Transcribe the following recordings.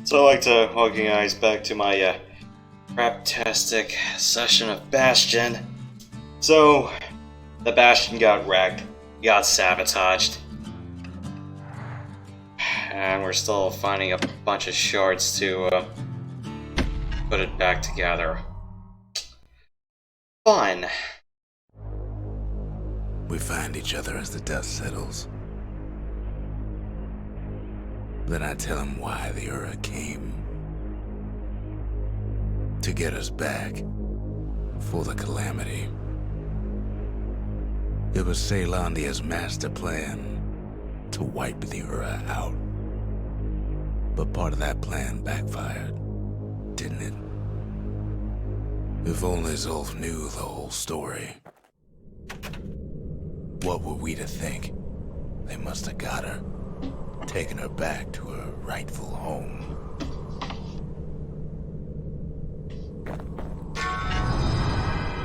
So I'd like to welcome you guys back to my craptastic session of Bastion. So, the Bastion got wrecked, got sabotaged, and we're still finding a bunch of shards to put it back together. Fun. We find each other as the dust settles. Then I tell him why the Ura came. To get us back. For the calamity. It was Caelondia's master plan to wipe the Ura out. But part of that plan backfired, didn't it? If only Zulf knew the whole story. What were we to think? They must have got her. Taking her back to her rightful home.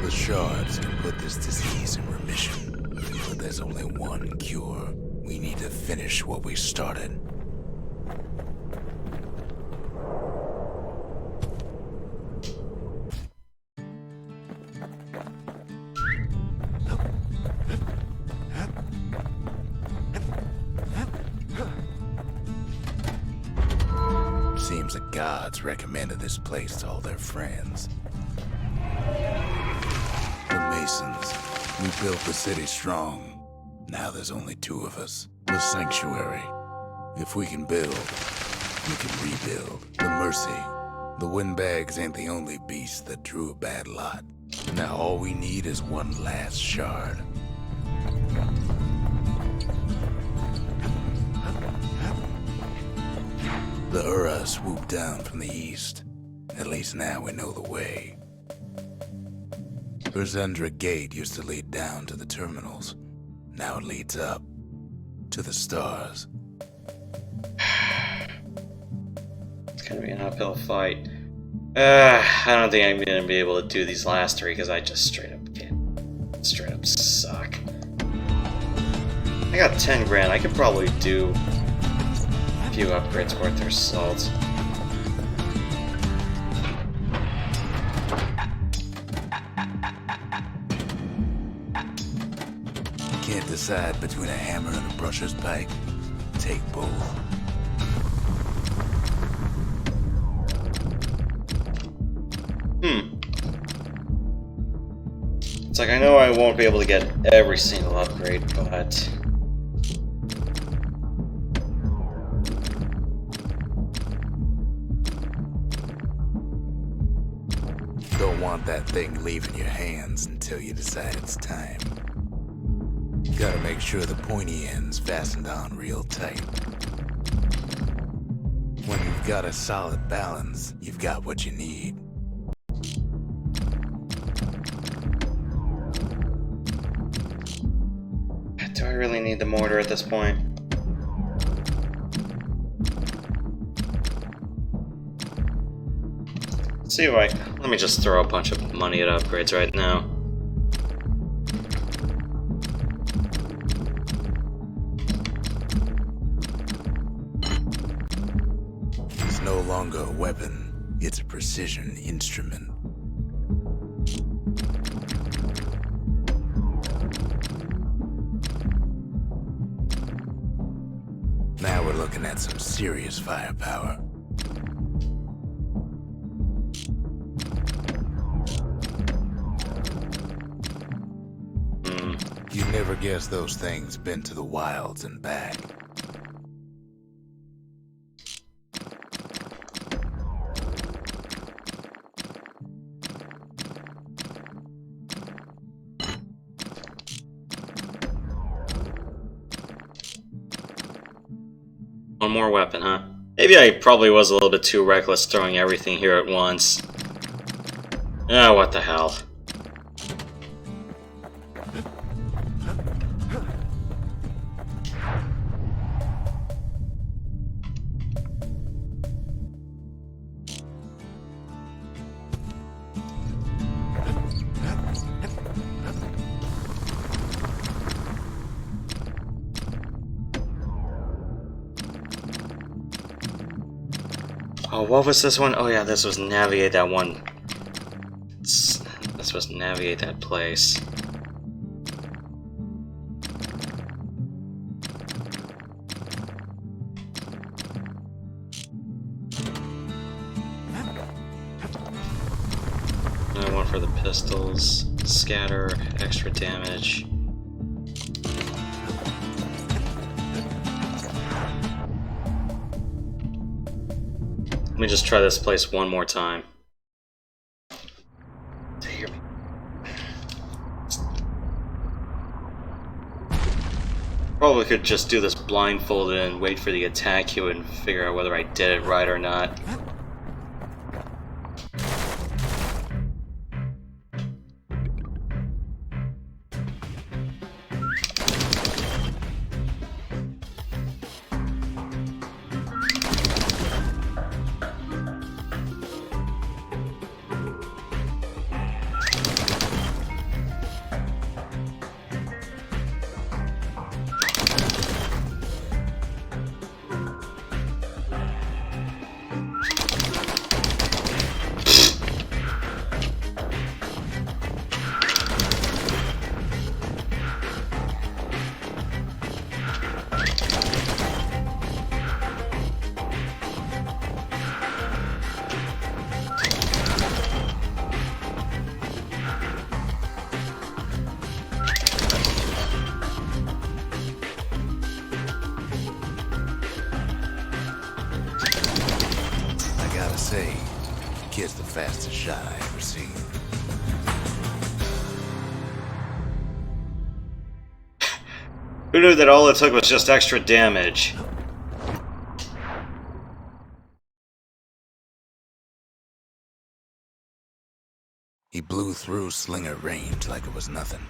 The shards can put this disease in remission, but there's only one cure. We need to finish what we started. Seems the gods recommended this place to all their friends. The Masons, we built the city strong. Now there's only two of us. The Sanctuary. If we can build, we can rebuild. The Mercy. The windbags ain't the only beast that drew a bad lot. Now all we need is one last shard. The Ura swooped down from the east. At least now we know the way. Verzendra Gate used to lead down to the terminals. Now it leads up to the stars. It's gonna be an uphill fight. I don't think I'm gonna be able to do these last three because I just straight up can't. Straight up suck. I got 10 grand. I could probably do a few upgrades worth their salt. Can't decide between a hammer and a brusher's pike? Take both. It's like I know I won't be able to get every single upgrade, but Don't want that thing leaving your hands until you decide it's time. Gotta make sure the pointy end's fastened on real tight. When you've got a solid balance, you've got what you need. do I really need the mortar at this point? See if let me just throw a bunch of money at upgrades right now. It's no longer a weapon, it's a precision instrument. Now we're looking at some serious firepower. You'd never guess those things been to the wilds and back. One more weapon, huh? Maybe I probably was a little bit too reckless throwing everything here at once. Ah, what the hell. Oh, what was this one? Oh yeah, this was navigate that one. This was navigate that place. Another one for the pistols. Scatter, extra damage. Let me just try this place one more time. Do you hear me? Probably could just do this blindfolded and wait for the attack cue and figure out whether I did it right or not. Say, the kid's the fastest shot I ever seen. Who knew that all it took was just extra damage? He blew through slinger range like it was nothing.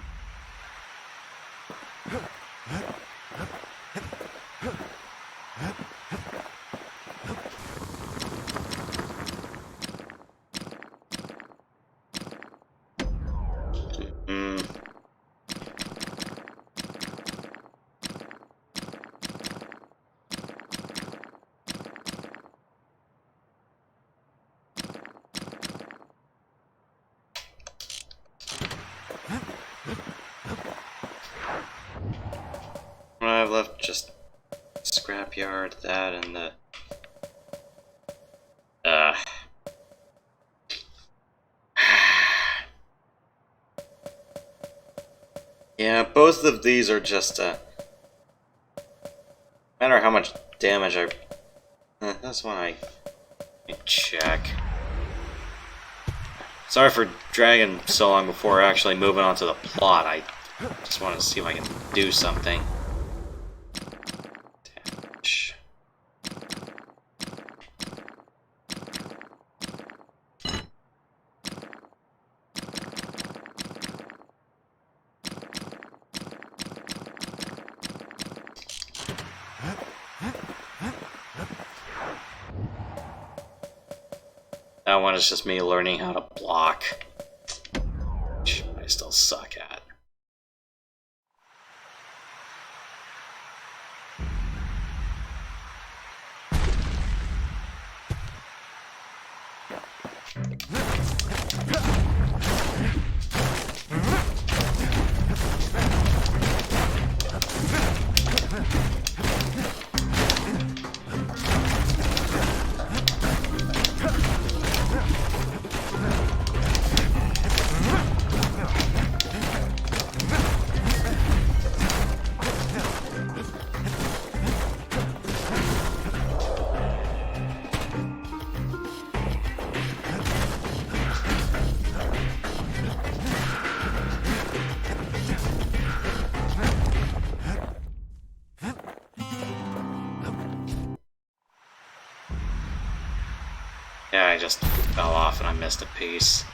What I have left, just scrapyard, that, and the... Yeah, both of these are just, no matter how much damage I... That's one I check. Sorry for dragging so long before actually moving on to the plot. I just want to see if I can do something. Damage. That one is just me learning how to block, which I still suck at. Yeah, I just fell off and I missed a piece.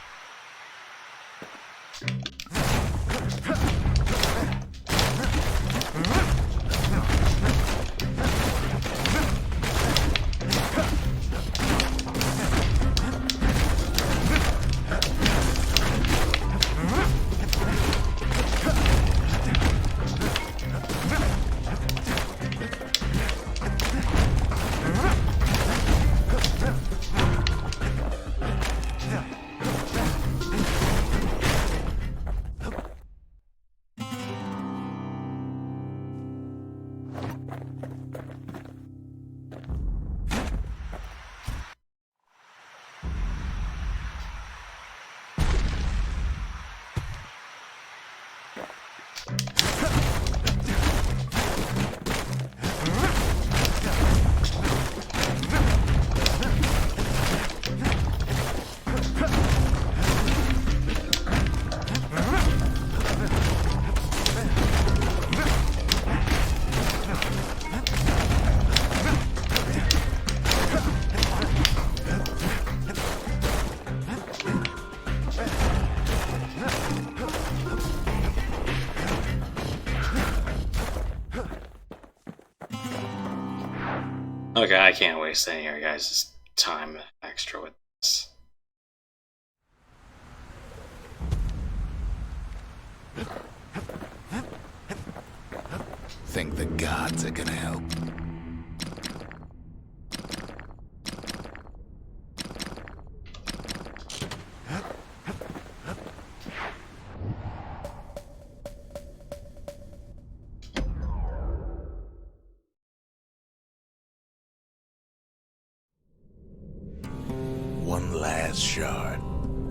Look, I can't waste any of your guys' time extra with this. Think the gods are gonna help? One last shard.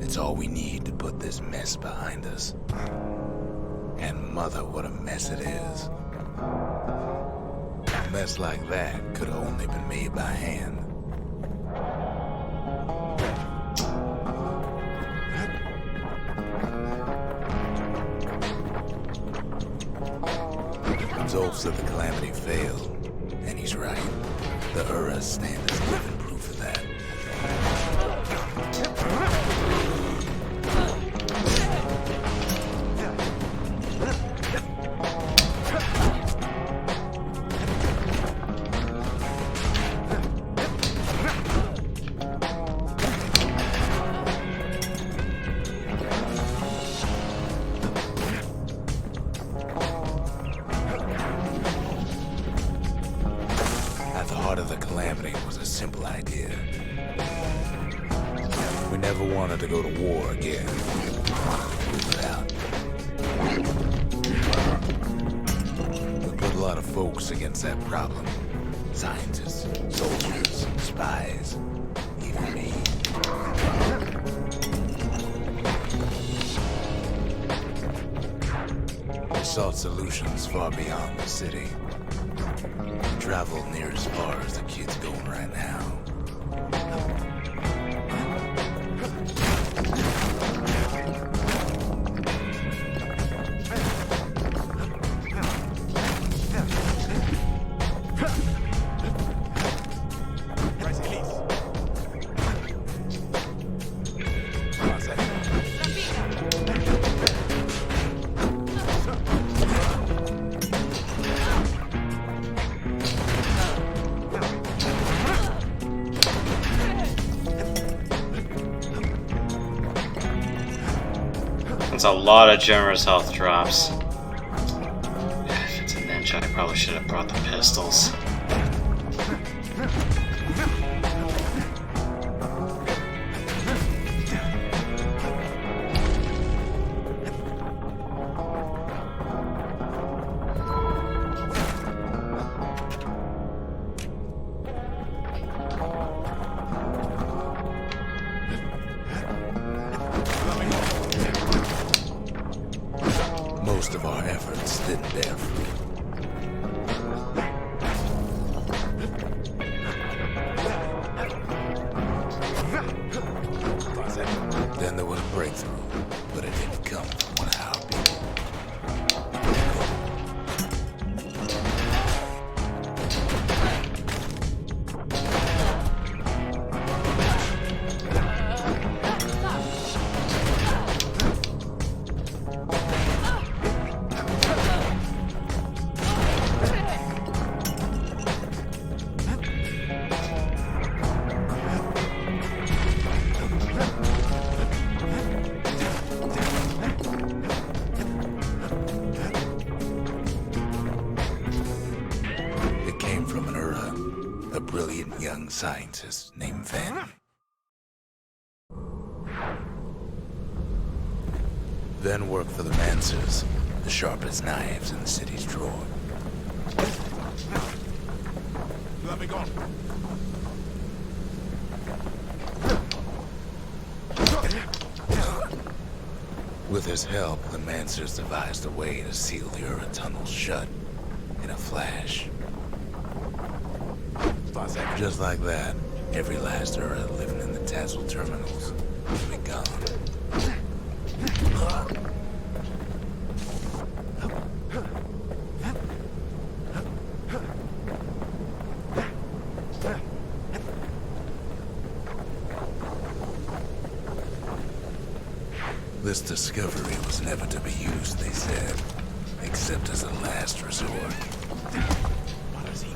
It's all we need to put this mess behind us. And mother, what a mess it is. A mess like that could have only been made by hand. Zolf said the Calamity failed, and he's right. The Uras stand as living proof of that. At the heart of the Calamity was a simple idea. We never wanted to go to war again. We wanted to move it out. We put a lot of folks against that problem. Scientists, soldiers, spies, even me. We sought solutions far beyond the city. Traveled near as far as the kid's going right now. That's a lot of generous health drops. If it's a ninja, I probably should have brought the pistols. Most of our efforts didn't bear fruit. Then there was a breakthrough, but it didn't come from one of our people. It came from an Ura, a brilliant young scientist named Van. Then worked for the Mancers, the sharpest knives in the city's drawer. Let me go. With his help, the Mancers devised a way to seal the Ura tunnels shut in a flash. Just like that, every last Ura living in the Tassel terminals will be gone. This discovery was never to be used, they said, except as a last resort. What is he?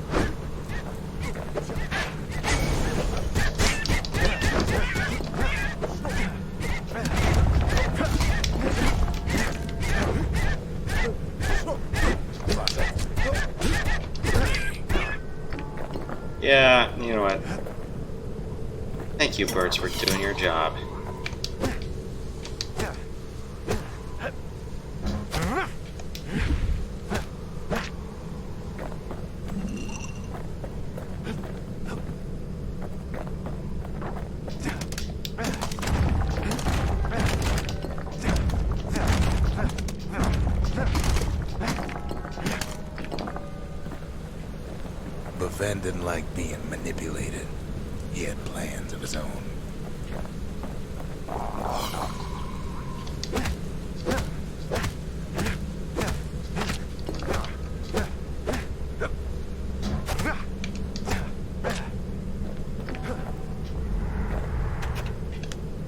You know what? Thank you, birds, for doing your job. But Van didn't like being manipulated. He had plans of his own.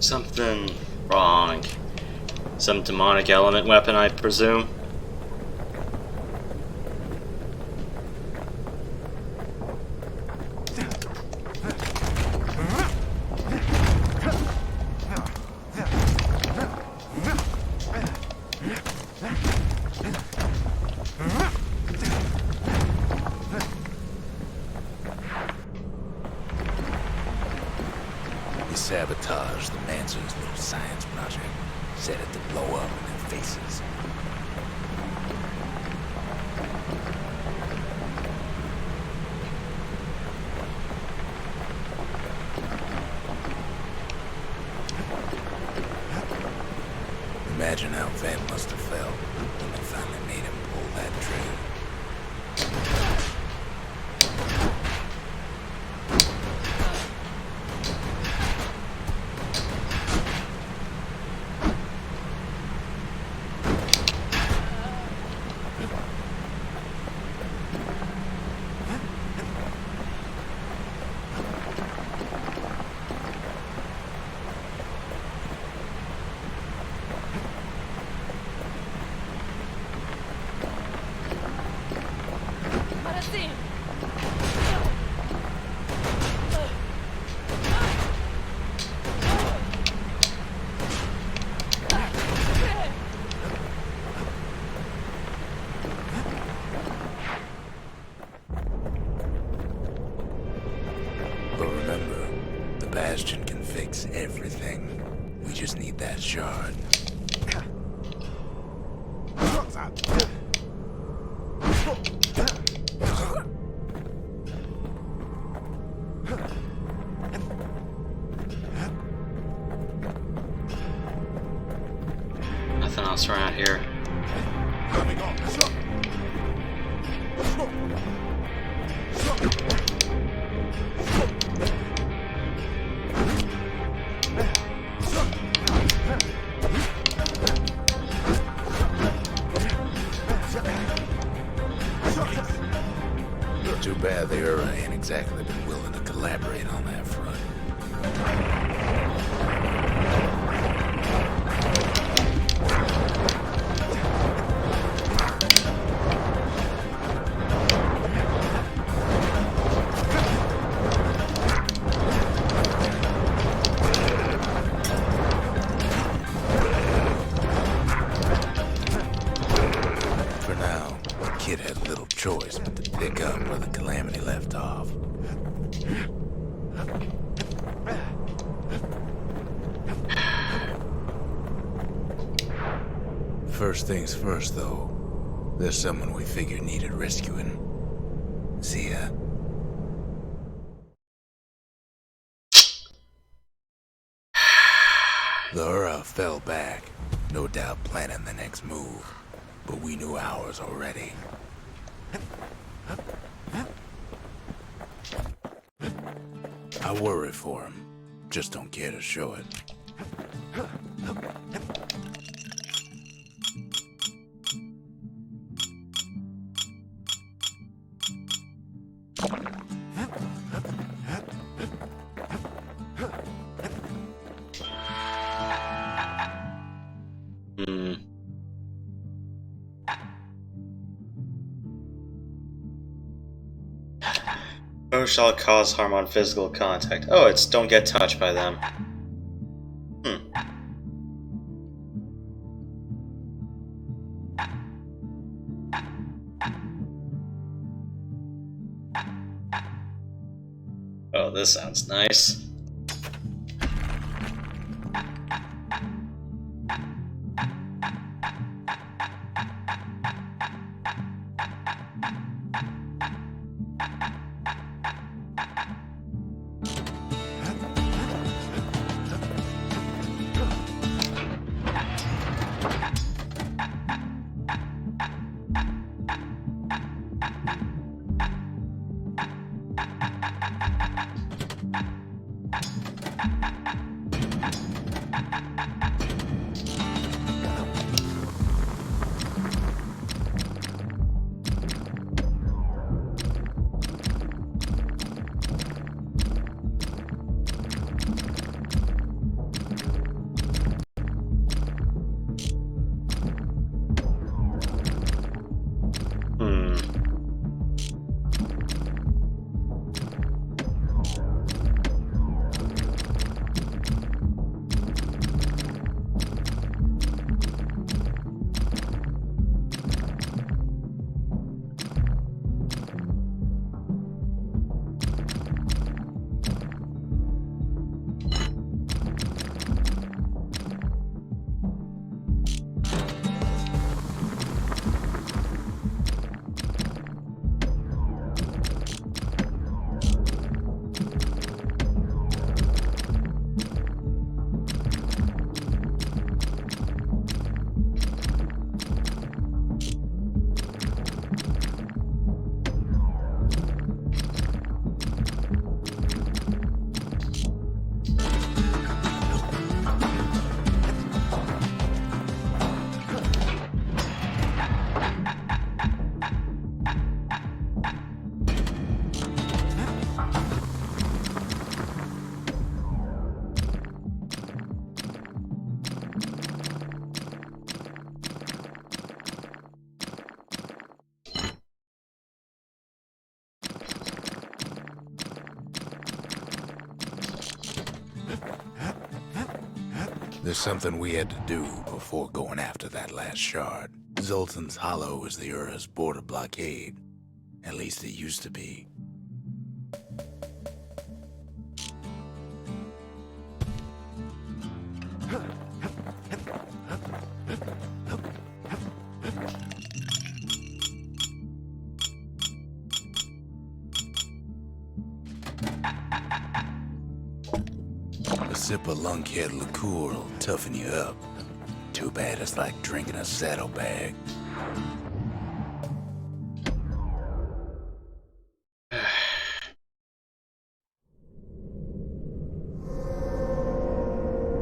Something wrong. Some demonic element weapon, I presume. He sabotaged the Manson's little science project, set it to blow up in their faces. Imagine how Van must have felt when they finally made him pull that trigger. But remember, the Bastion can fix everything. We just need that shard. Nothing else around here. Too bad the Ura ain't exactly been willing to collaborate on that front. For now, the kid had little choice but to pick up where the Calamity left off. First things first, though. There's someone we figured needed rescuing. See ya. The Ura fell back, no doubt planning the next move. But we knew ours already. I worry for him. Just don't care to show it. No shall cause harm on physical contact. Oh, it's don't get touched by them. this sounds nice. There's something we had to do before going after that last shard. Zoltan's Hollow is the Ura's border blockade. At least it used to be. A sip of lunkhead liqueur will toughen you up. Too bad it's like drinking a saddlebag.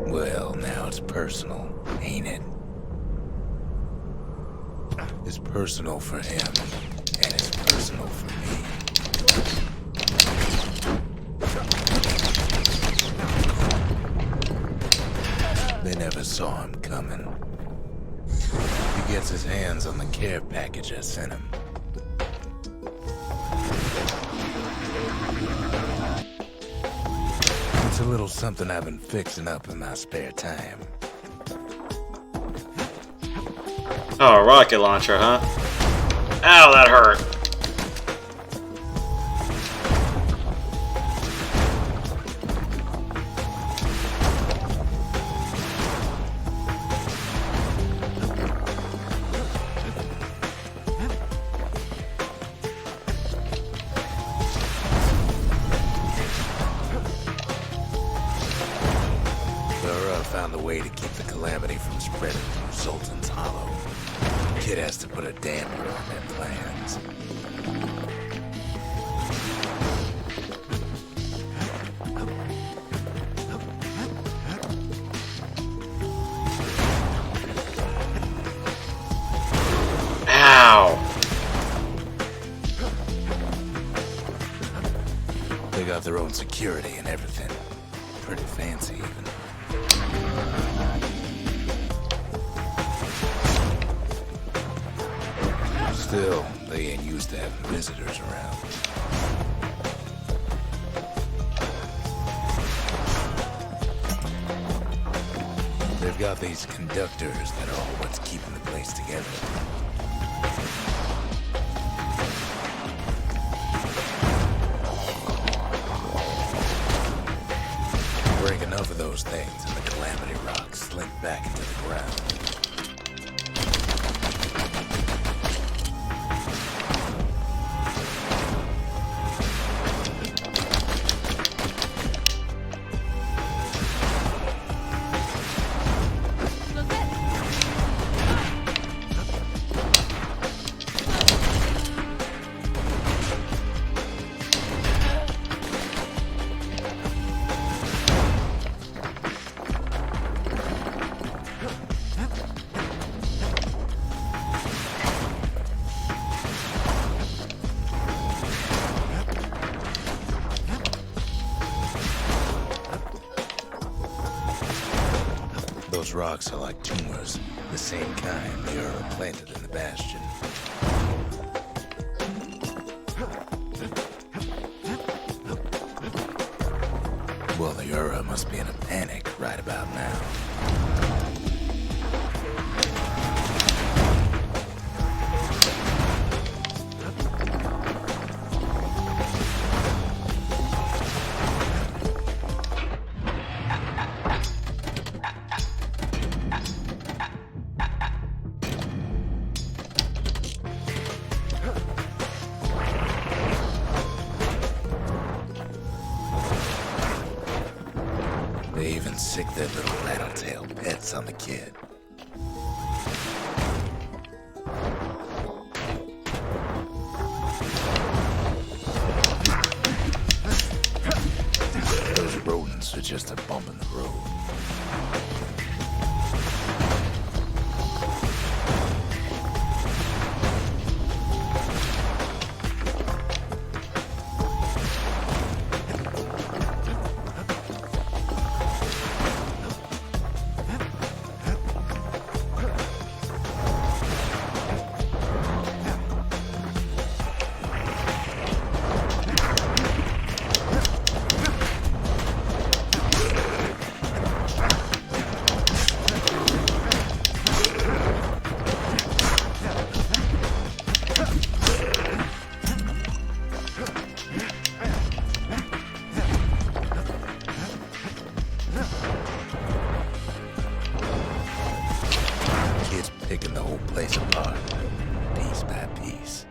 Well, now it's personal, ain't it? It's personal for him, and it's personal for me. They never saw him coming. He gets his hands on the care package I sent him. It's a little something I've been fixing up in my spare time. Oh, a rocket launcher, huh? Ow, that hurt. Found a way to keep the calamity from spreading through Zoltan's Hollow. Kid has to put a damper on their plans. Ow! They got their own security and everything. Pretty fancy, even. Still, they ain't used to having visitors around. They've got these conductors that are all what's keeping the place together. those things and the Calamity Rocks slink back into the ground. Those rocks are like tumors, the same kind the Ura planted in the Bastion. Well, the Ura must be in a panic right about now. They even sick their little rattletail pets on the kid. Those rodents are just a bump in the road. Picking the whole place apart, piece by piece.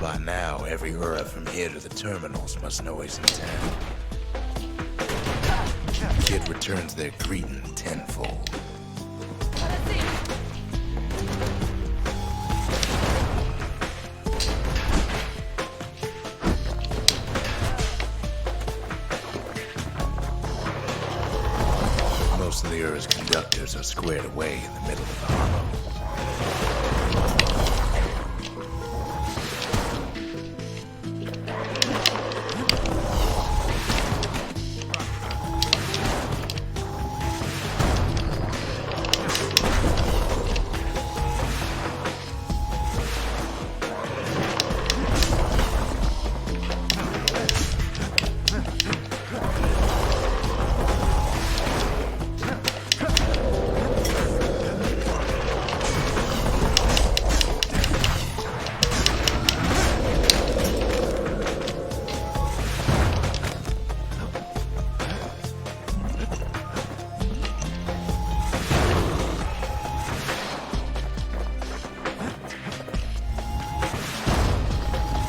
By now, every Ura from here to the terminals must know he's in town. Kid returns their greeting tenfold. Most of the Ura's conductors are squared away in the middle of the hollow.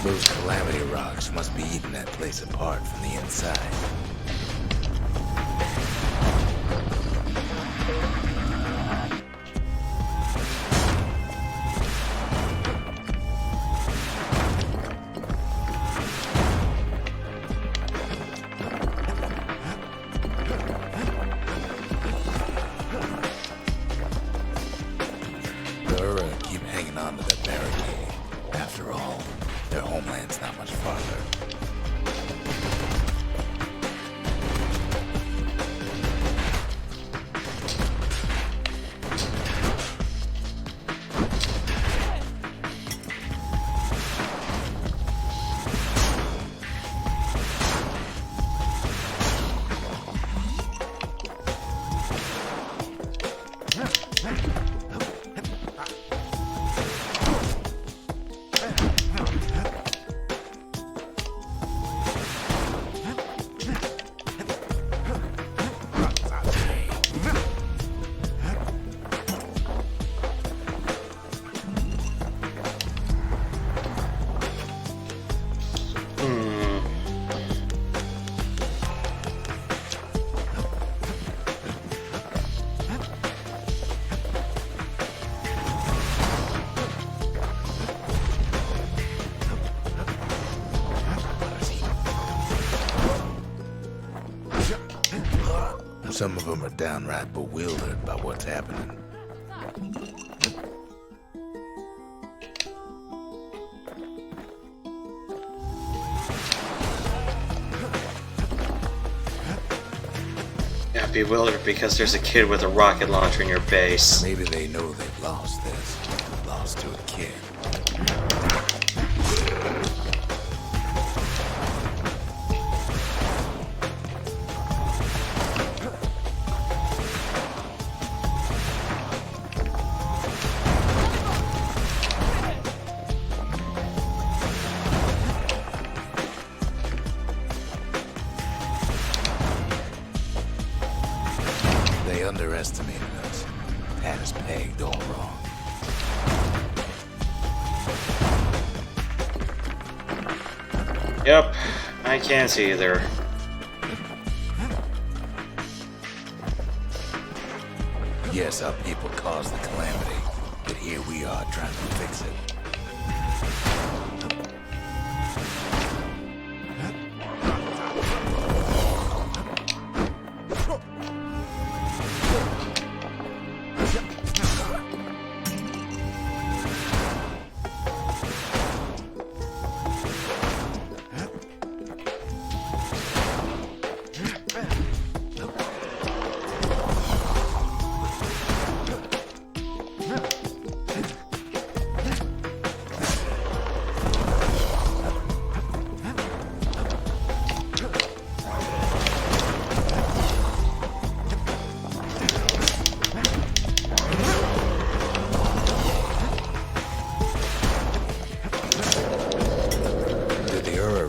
Those Calamity Rocks must be eating that place apart from the inside. The Ura keep hanging on to that barricade. After all, their homeland's not much farther. Some of them are downright bewildered by what's happening. Yeah, bewildered because there's a kid with a rocket launcher in your base. Maybe they know they've lost this. Lost to a kid. They underestimated us. Had us pegged all wrong. Yep, I can't see either. Yes, our people caused the calamity, but here we are trying to fix it.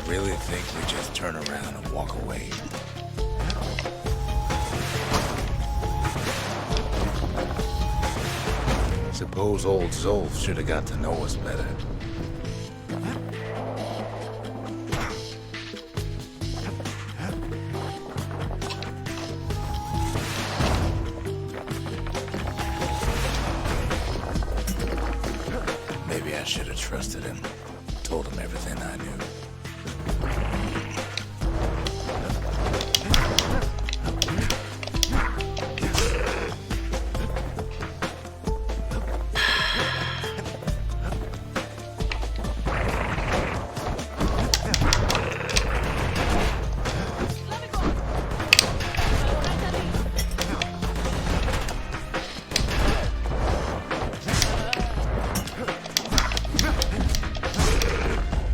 Really think we just turn around and walk away? Suppose old Zolf should have got to know us better. Maybe I should have trusted him. Told him everything I knew.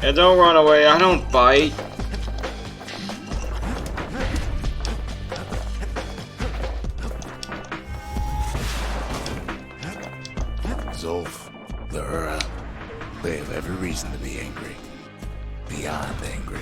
And don't run away, I don't bite. Zolf, the Ura, they have every reason to be angry. Beyond angry.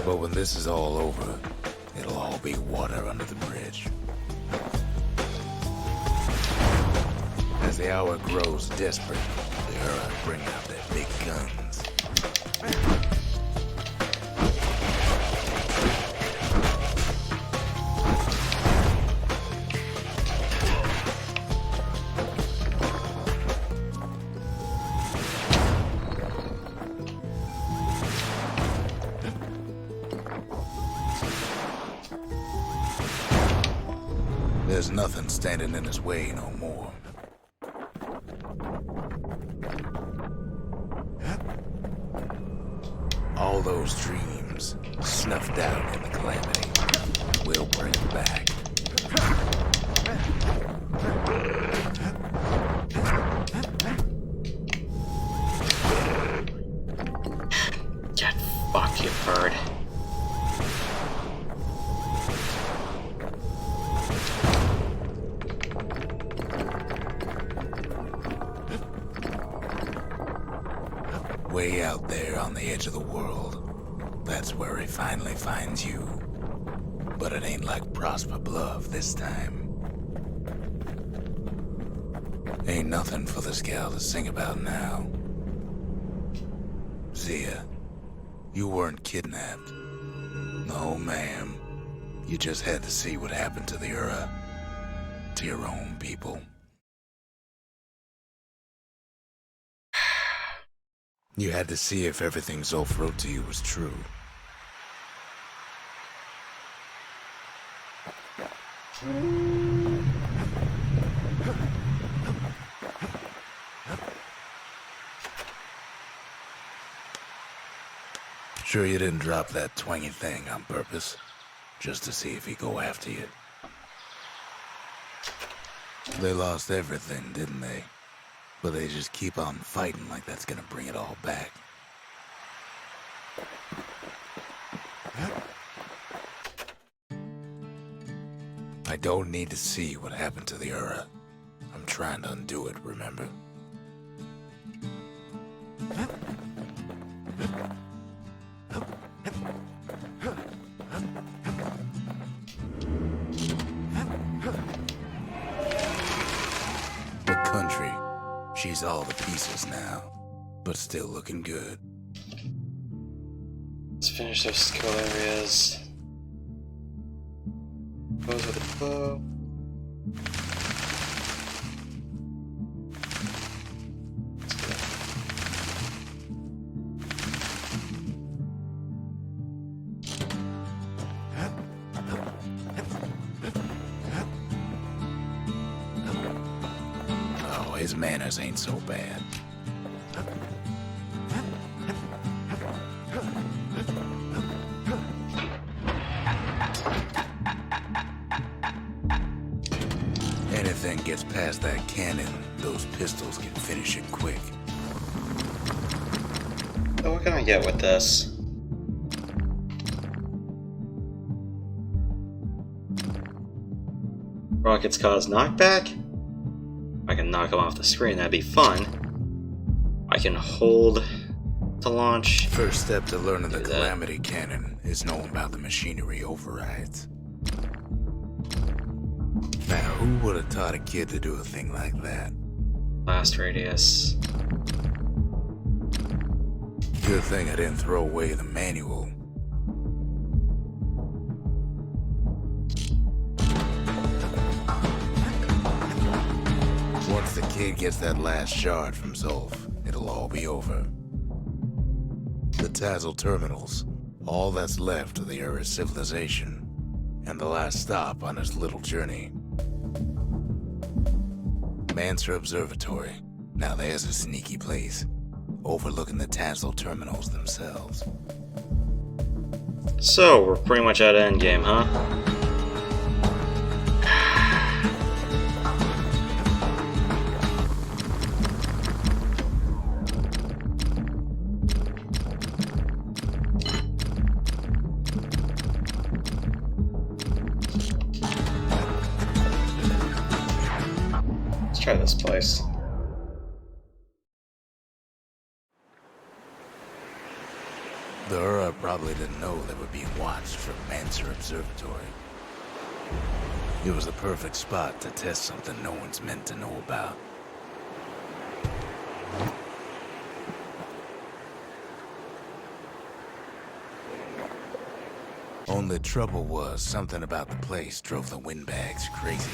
But when this is all over, it'll all be water under the bridge. As the hour grows desperate, the Ura bring out their big guns. There's nothing standing in his way no more. All those dreams snuffed out in the calamity, we'll bring back. Get way out there on the edge of the world. That's where he finally finds you. But it ain't like Prosper Bluff this time. Ain't nothing for this gal to sing about now. Zia, you weren't kidnapped. No, ma'am. You just had to see what happened to the Ura. To your own people. You had to see if everything Zulf wrote to you was true. Sure you didn't drop that twangy thing on purpose? Just to see if he'd go after you? They lost everything, didn't they? But they just keep on fighting like that's gonna bring it all back. I don't need to see what happened to the Ura. I'm trying to undo it, remember? The country. She's all the pieces now, but still looking good. Let's finish those skill areas. Goes with the bow. Oh, his manners ain't so bad. Anything gets past that cannon, those pistols can finish it quick. So what can I get with this? Rockets cause knockback? I can knock them off the screen, that'd be fun. I can hold to launch. First step to learning the Calamity Cannon is knowing about the machinery overrides. Now, who would have taught a kid to do a thing like that? Blast radius. Good thing I didn't throw away the manual. Once the kid gets that last shard from Zulf, it'll all be over. The Tazzle terminals, all that's left of the Ura civilization, and the last stop on his little journey. Mancer Observatory. Now there's a sneaky place, overlooking the Tazzle terminals themselves. So, we're pretty much at endgame, huh? Let's try this place. The Ura probably didn't know they were being watched from Mancer Observatory. It was the perfect spot to test something no one's meant to know about. Only trouble was, something about the place drove the windbags crazy.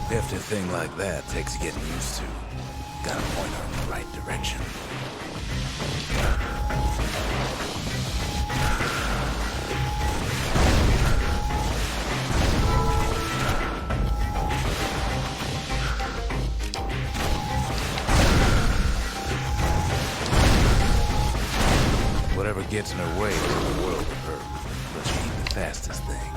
Hefty thing like that takes getting used to. Gotta point her in the right direction. Whatever gets in her way is in the world of her, but she ain't the fastest thing.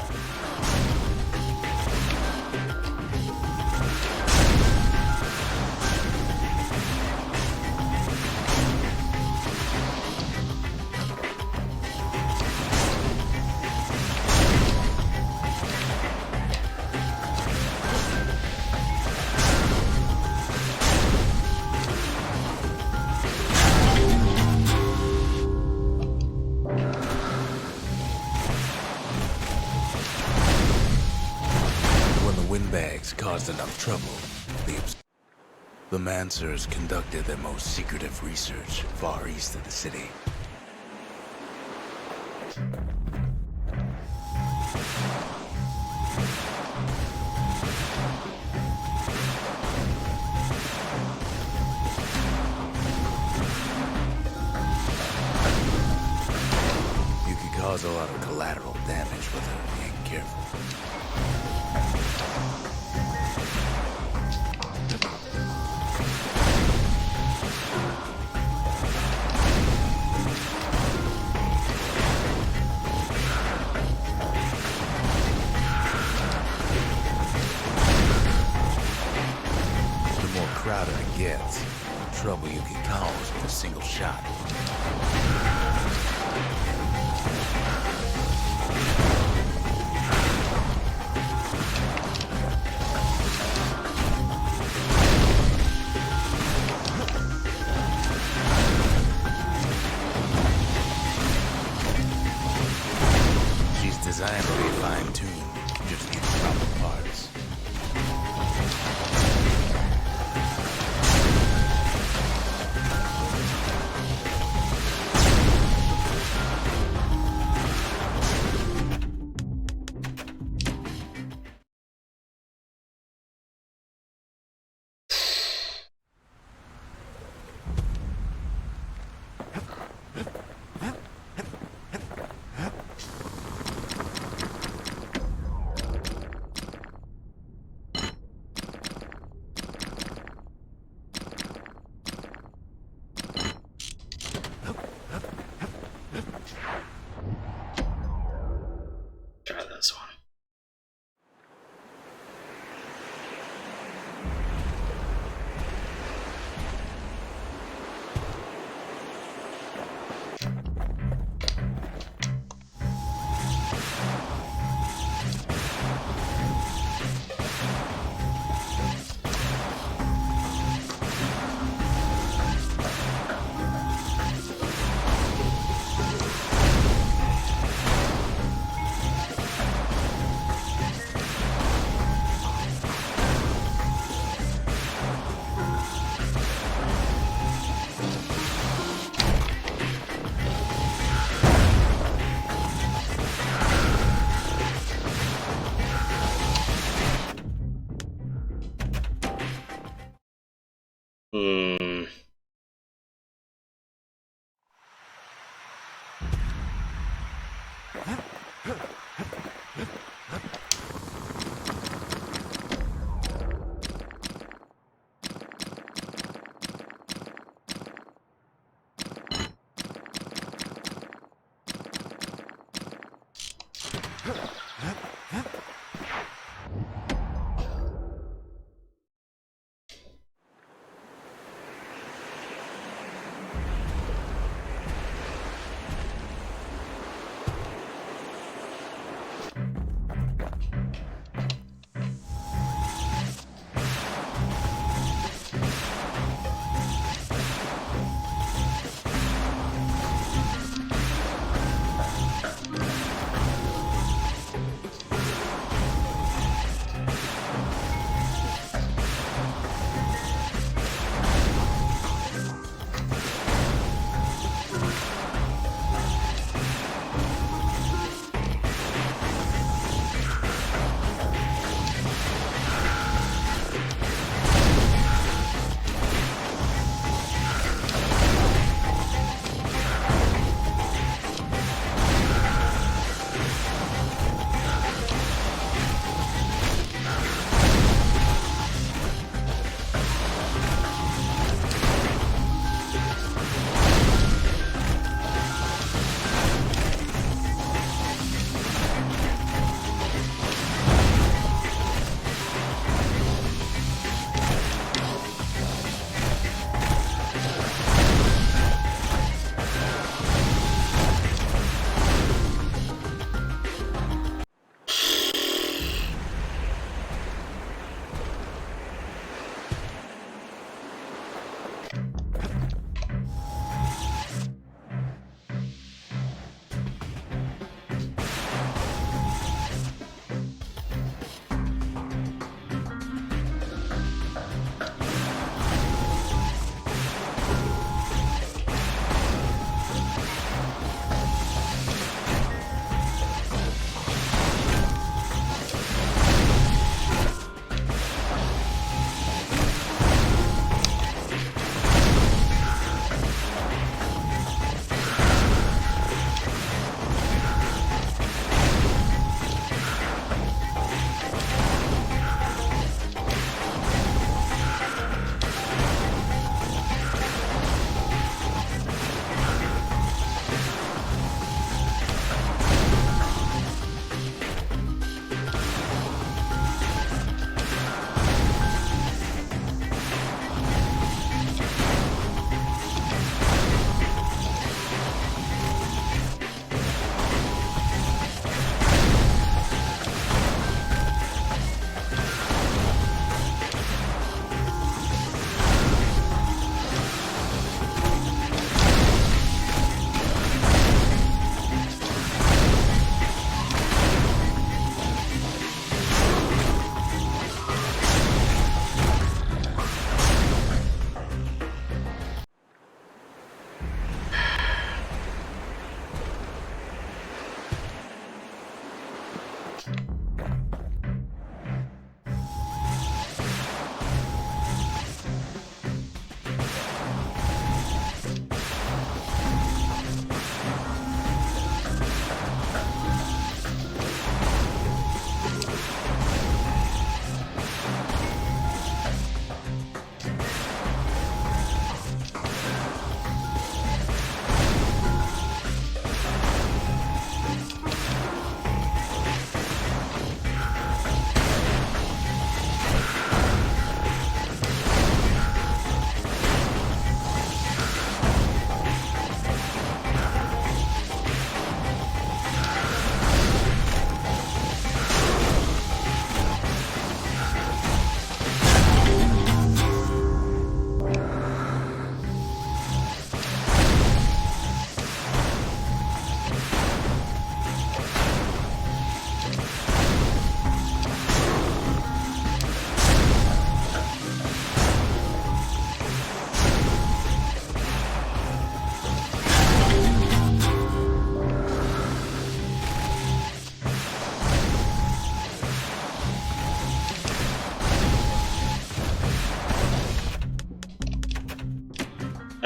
caused enough trouble, the Mansers conducted their most secretive research far east of the city. You could cause a lot of collateral damage without being careful. Crowded it gets, the trouble you can cause with a single shot. She's designed to be fine-tuned, just need proper parts. Try this one.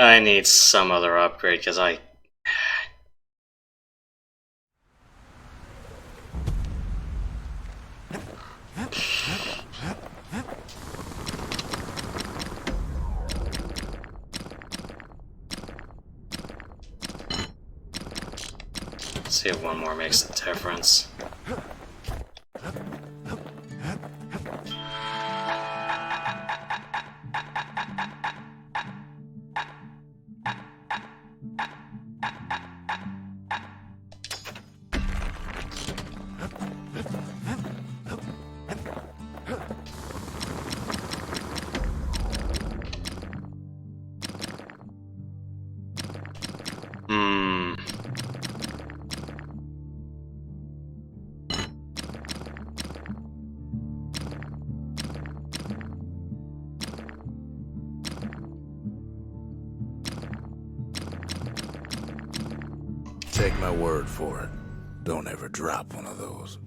I need some other upgrade because I. Let's see if one more makes a difference. Take my word for it. Don't ever drop one of those.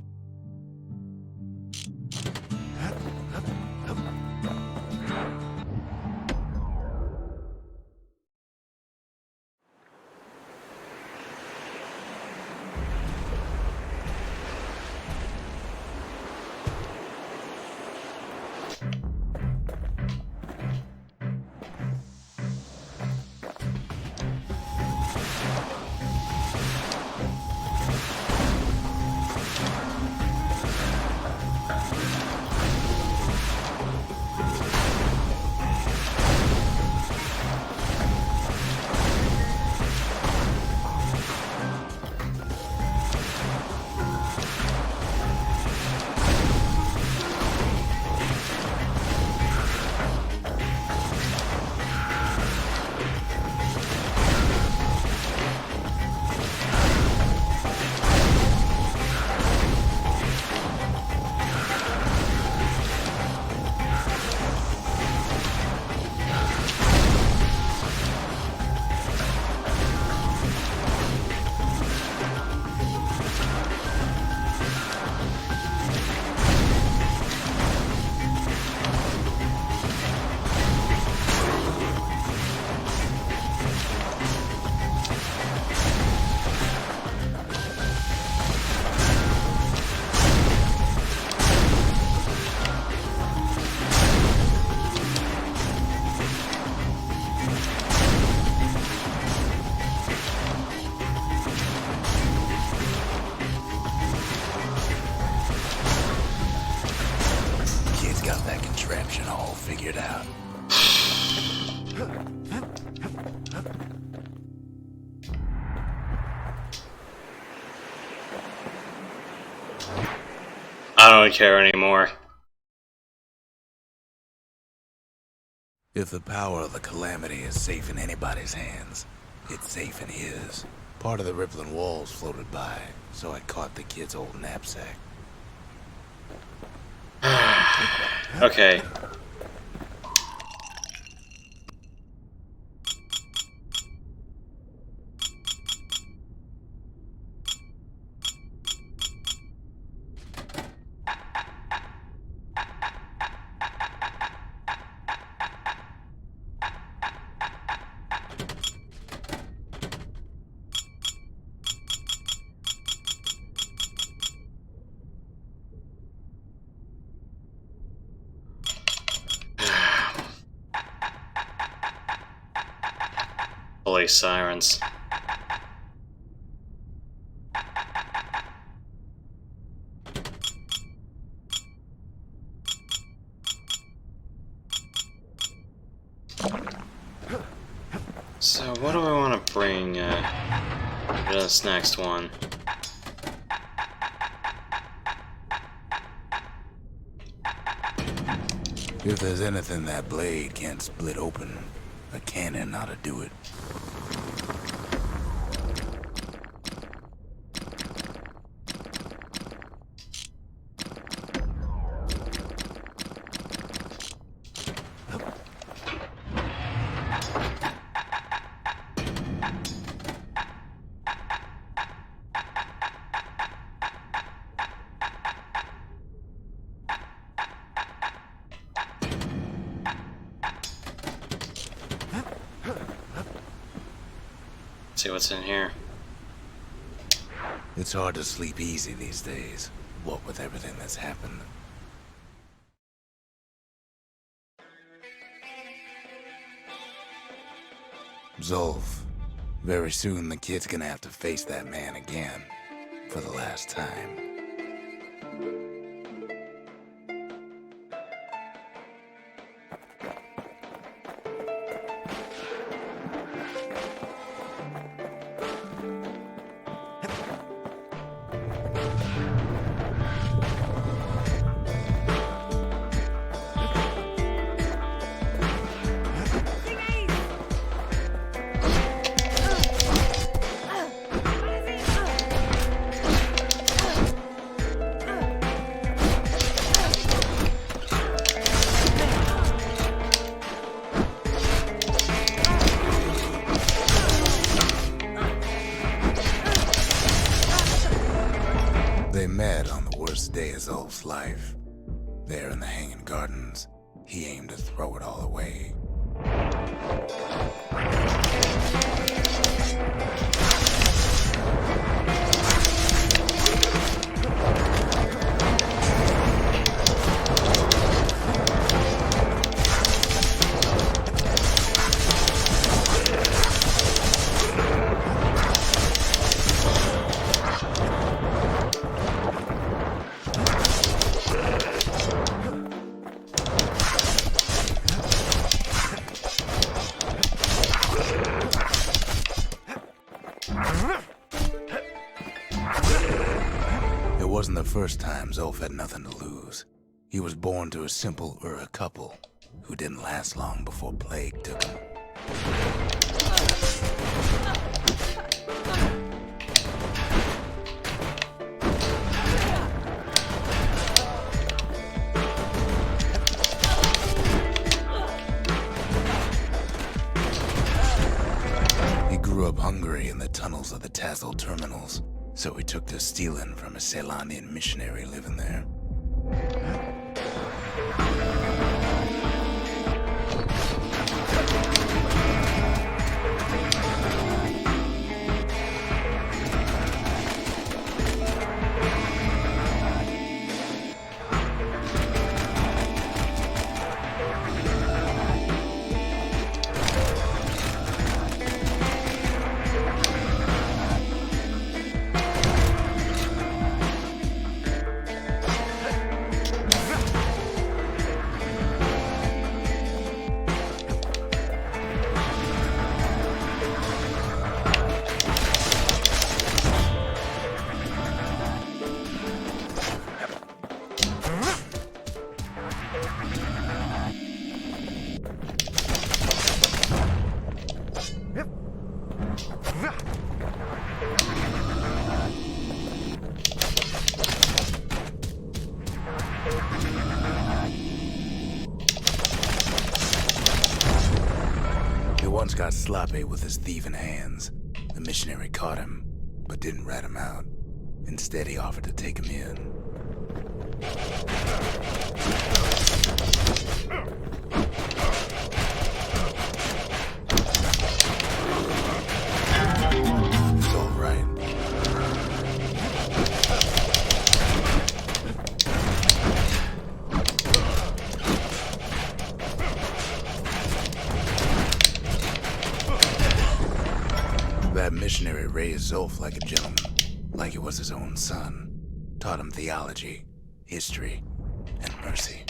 Contraption all figured out. I don't care anymore. If the power of the calamity is safe in anybody's hands, it's safe in his. Part of the rippling walls floated by, so I caught the kid's old knapsack. Okay. Police sirens. So what do I want to bring to this next one? If there's anything that blade can't split open, a cannon ought to do it. see what's in here. It's hard to sleep easy these days, what with everything that's happened. Zolf, very soon the kid's gonna have to face that man again, for the last time. They met on the worst day of Zolf's life. There in the Hanging Gardens, he aimed to throw it all away. It wasn't the first time Zolf had nothing to lose. He was born to a simple Ura couple who didn't last long before plague took him. He grew up hungry in the tunnels of the Tassel terminals, so he took to stealing from a Ceylonian missionary living there. He once got sloppy with his thieving hands. The missionary caught him, but didn't rat him out. Instead, he offered to take him in. It's all right. That missionary raised Zolf like a gentleman, like he was his own son. Taught him theology, history, and mercy.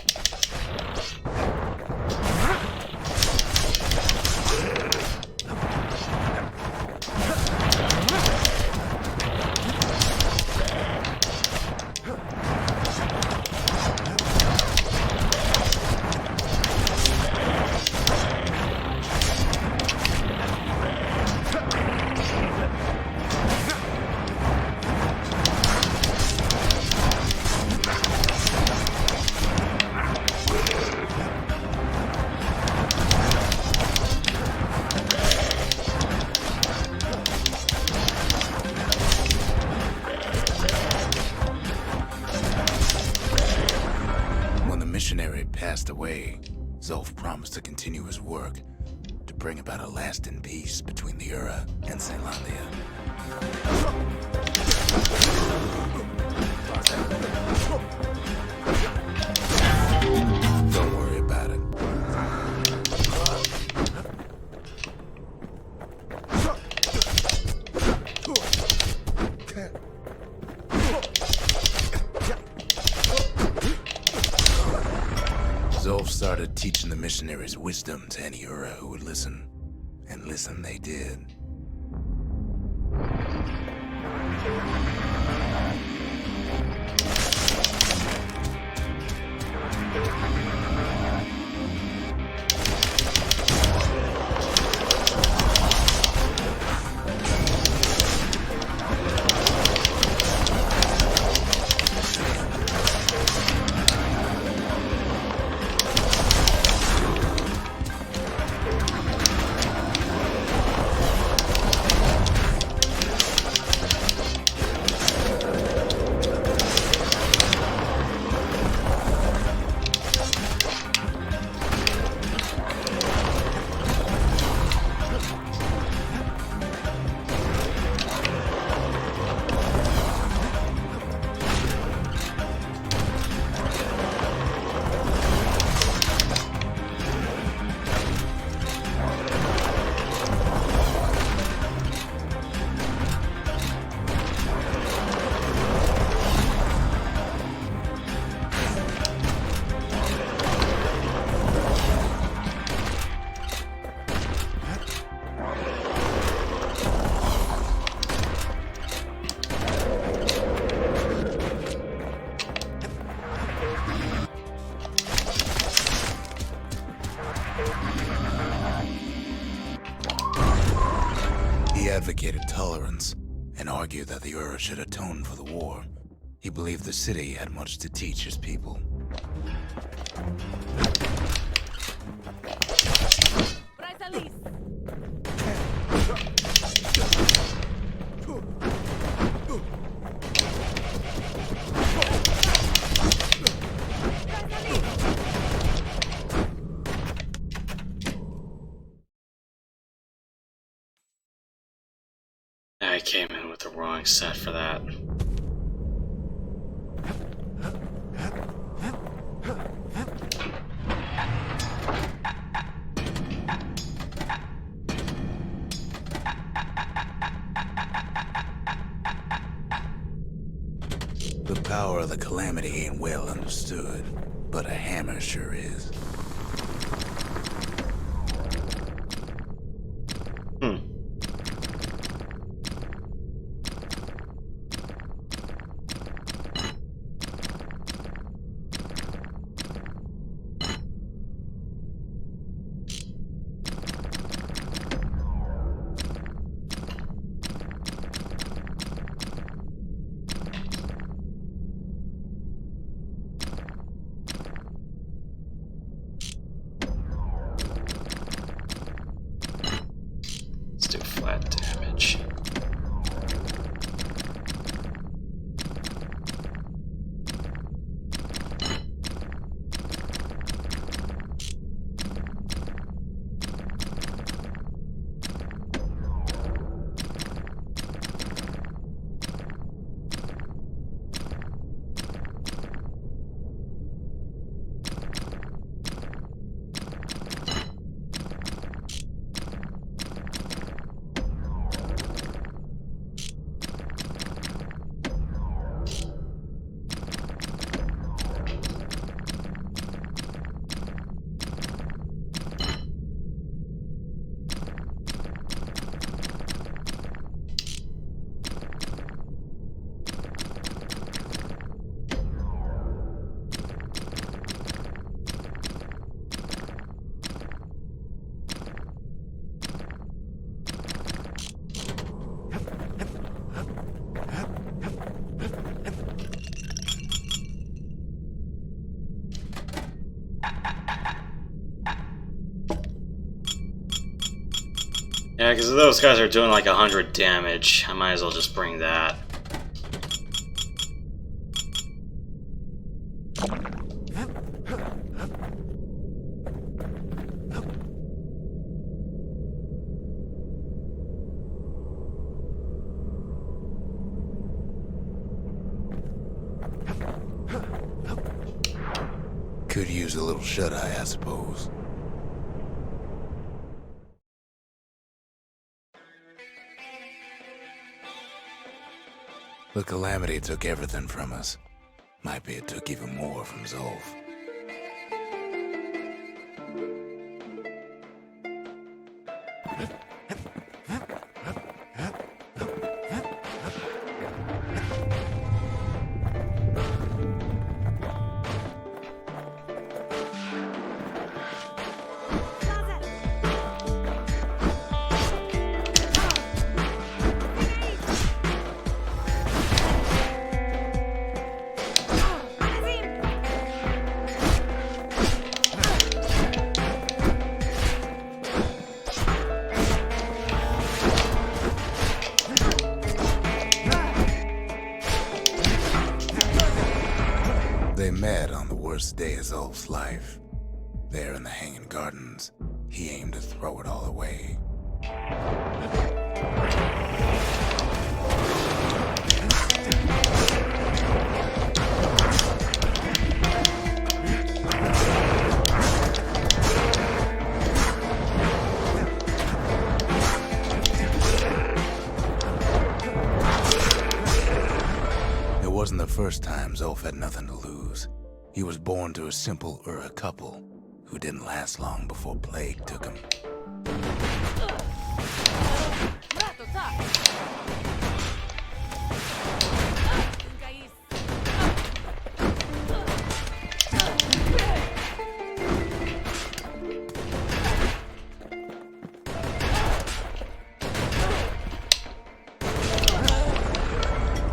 When the missionary passed away, Zolf promised to continue his work, to could bring about a lasting peace between the Ura and Zealandia. Don't worry about it. Zolf started teaching the missionaries wisdom to any Ura who would listen. And listen they did. He advocated tolerance and argued that the Ura should atone for the war. He believed the city had much to teach his people. I came in with the wrong set for that. The power of the Calamity ain't well understood, but a hammer sure is. Let's do flat damage. Yeah, because those guys are doing like 100 damage. I might as well just bring that. Could use a little shut-eye, I suppose. The Calamity took everything from us. Might be it took even more from Zulf. They met on the worst day of Zulf's life. There in the Hanging Gardens, he aimed to throw it all away. It wasn't the first time Zulf had nothing to lose. He was born to a simple Ura couple who didn't last long before plague took him.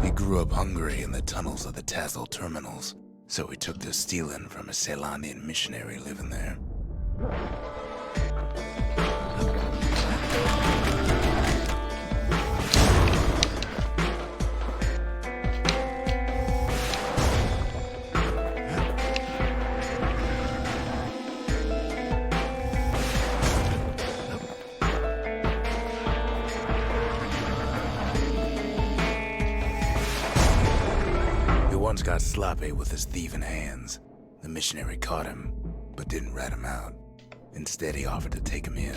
He grew up hungry in the tunnels of the Tassel terminals, so he took to stealing from a Ceylonian missionary living there. Once got sloppy with his thieving hands. The missionary caught him, but didn't rat him out. Instead, he offered to take him in.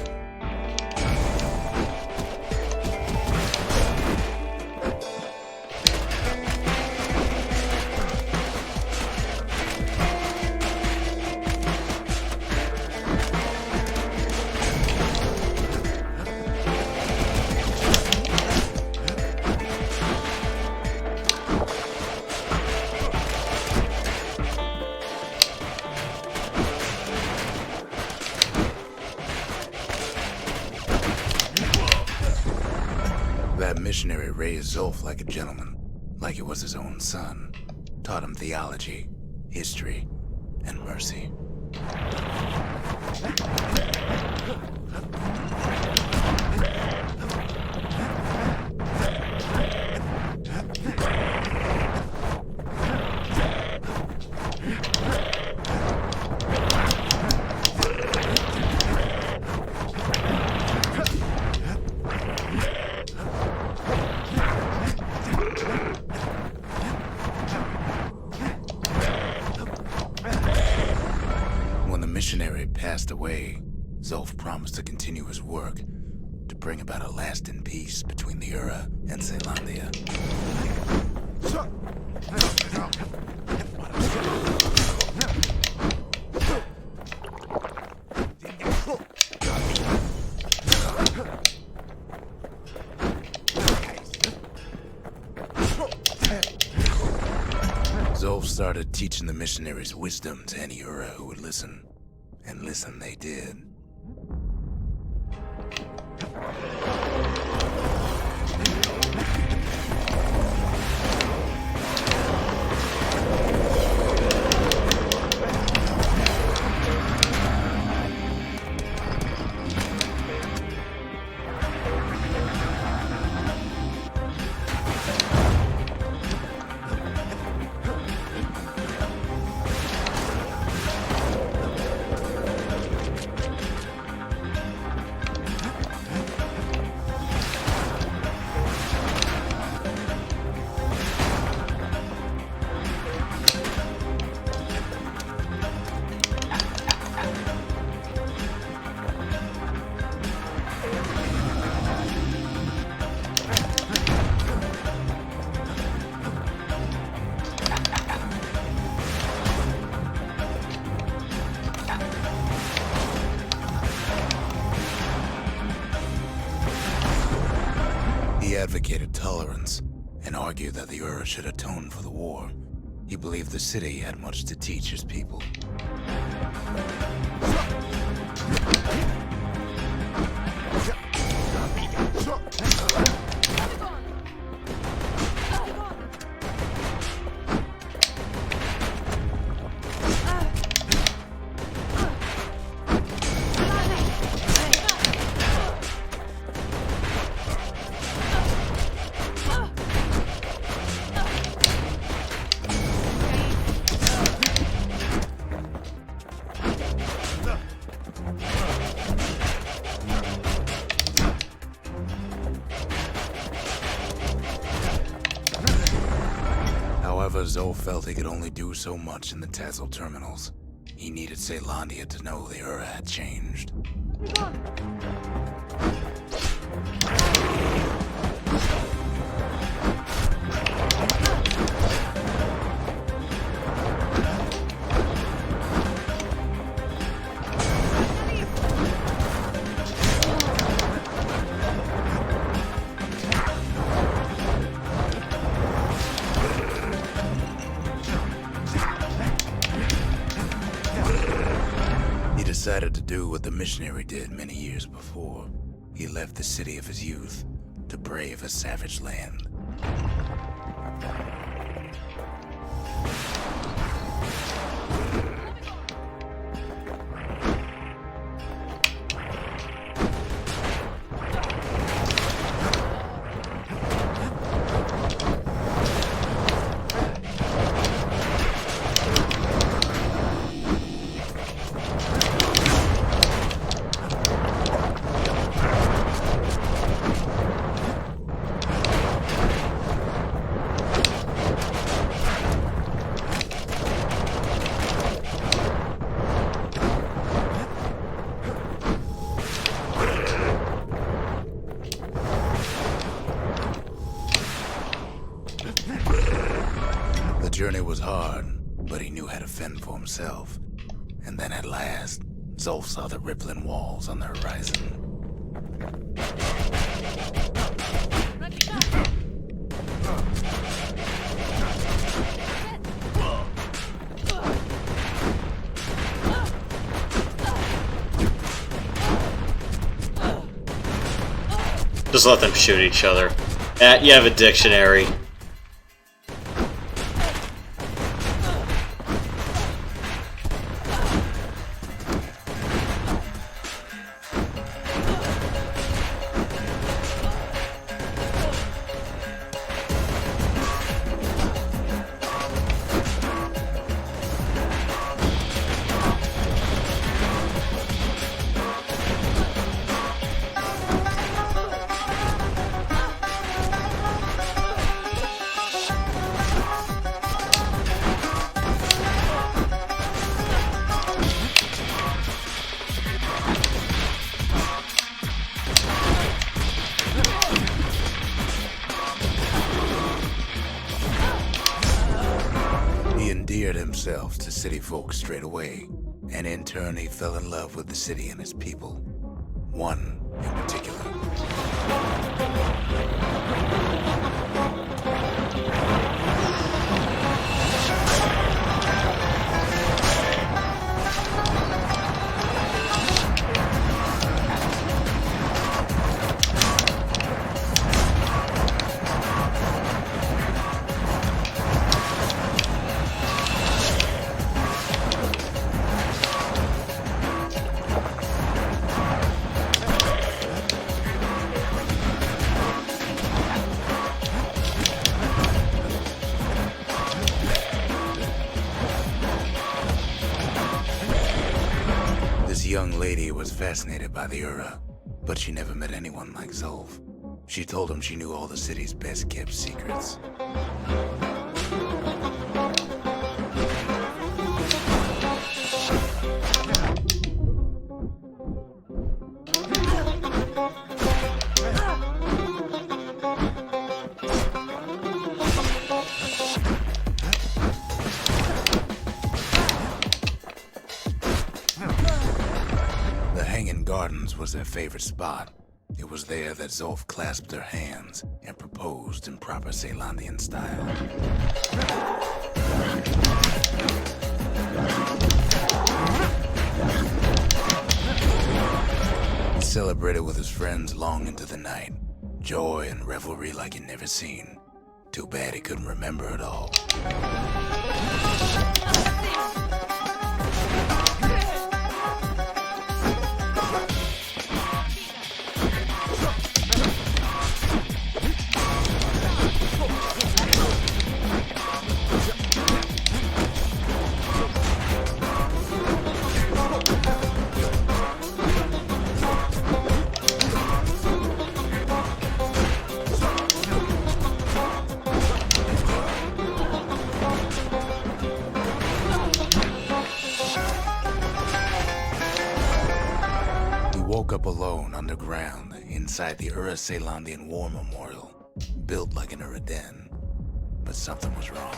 That missionary raised Zulf like a gentleman, like it was his own son. Taught him theology, history, and mercy. Missionary passed away, Zulf promised to continue his work to bring about a lasting peace between the Ura and Ceylondia. Zulf started teaching the missionaries wisdom to any Ura who would listen. And listen they did. advocated tolerance and argued that the Ur should atone for the war. He believed the city had much to teach his people. However, Zol felt he could only do so much in the Tassel terminals. He needed Caelondia to know the Ura had changed. Decided to do what the missionary did many years before. He left the city of his youth to brave a savage land. The journey was hard, but he knew how to fend for himself. And then at last, Zolf saw the rippling walls on the horizon. Just let them shoot each other. You have a dictionary. Himself to city folk straight away, and in turn he fell in love with the city and its people. One in particular. This young lady was fascinated by the Ura, but she never met anyone like Zolf. She told him she knew all the city's best-kept secrets. Gardens was their favorite spot. It It was there that Zolf clasped her hands and proposed in proper Ceylandian style. He celebrated with his friends long into the night. Joy and revelry like he'd never seen. Too bad he couldn't remember it all. Woke up alone underground inside the Ceylandian War Memorial, built like an Uraden. But something was wrong.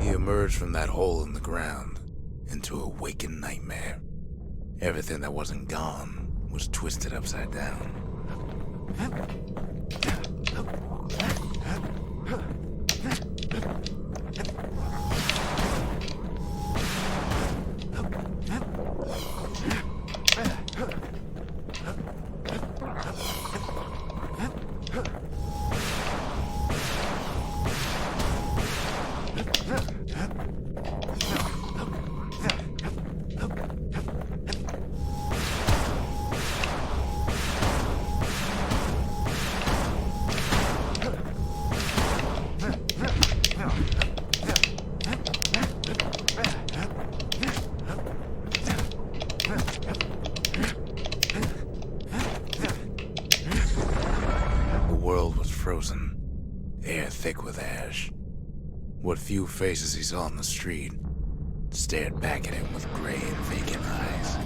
Emerged from that hole in the ground into a waking nightmare. Everything that wasn't gone was twisted upside down. Frozen, air thick with ash. What few faces he saw on the street stared back at him with gray and vacant eyes.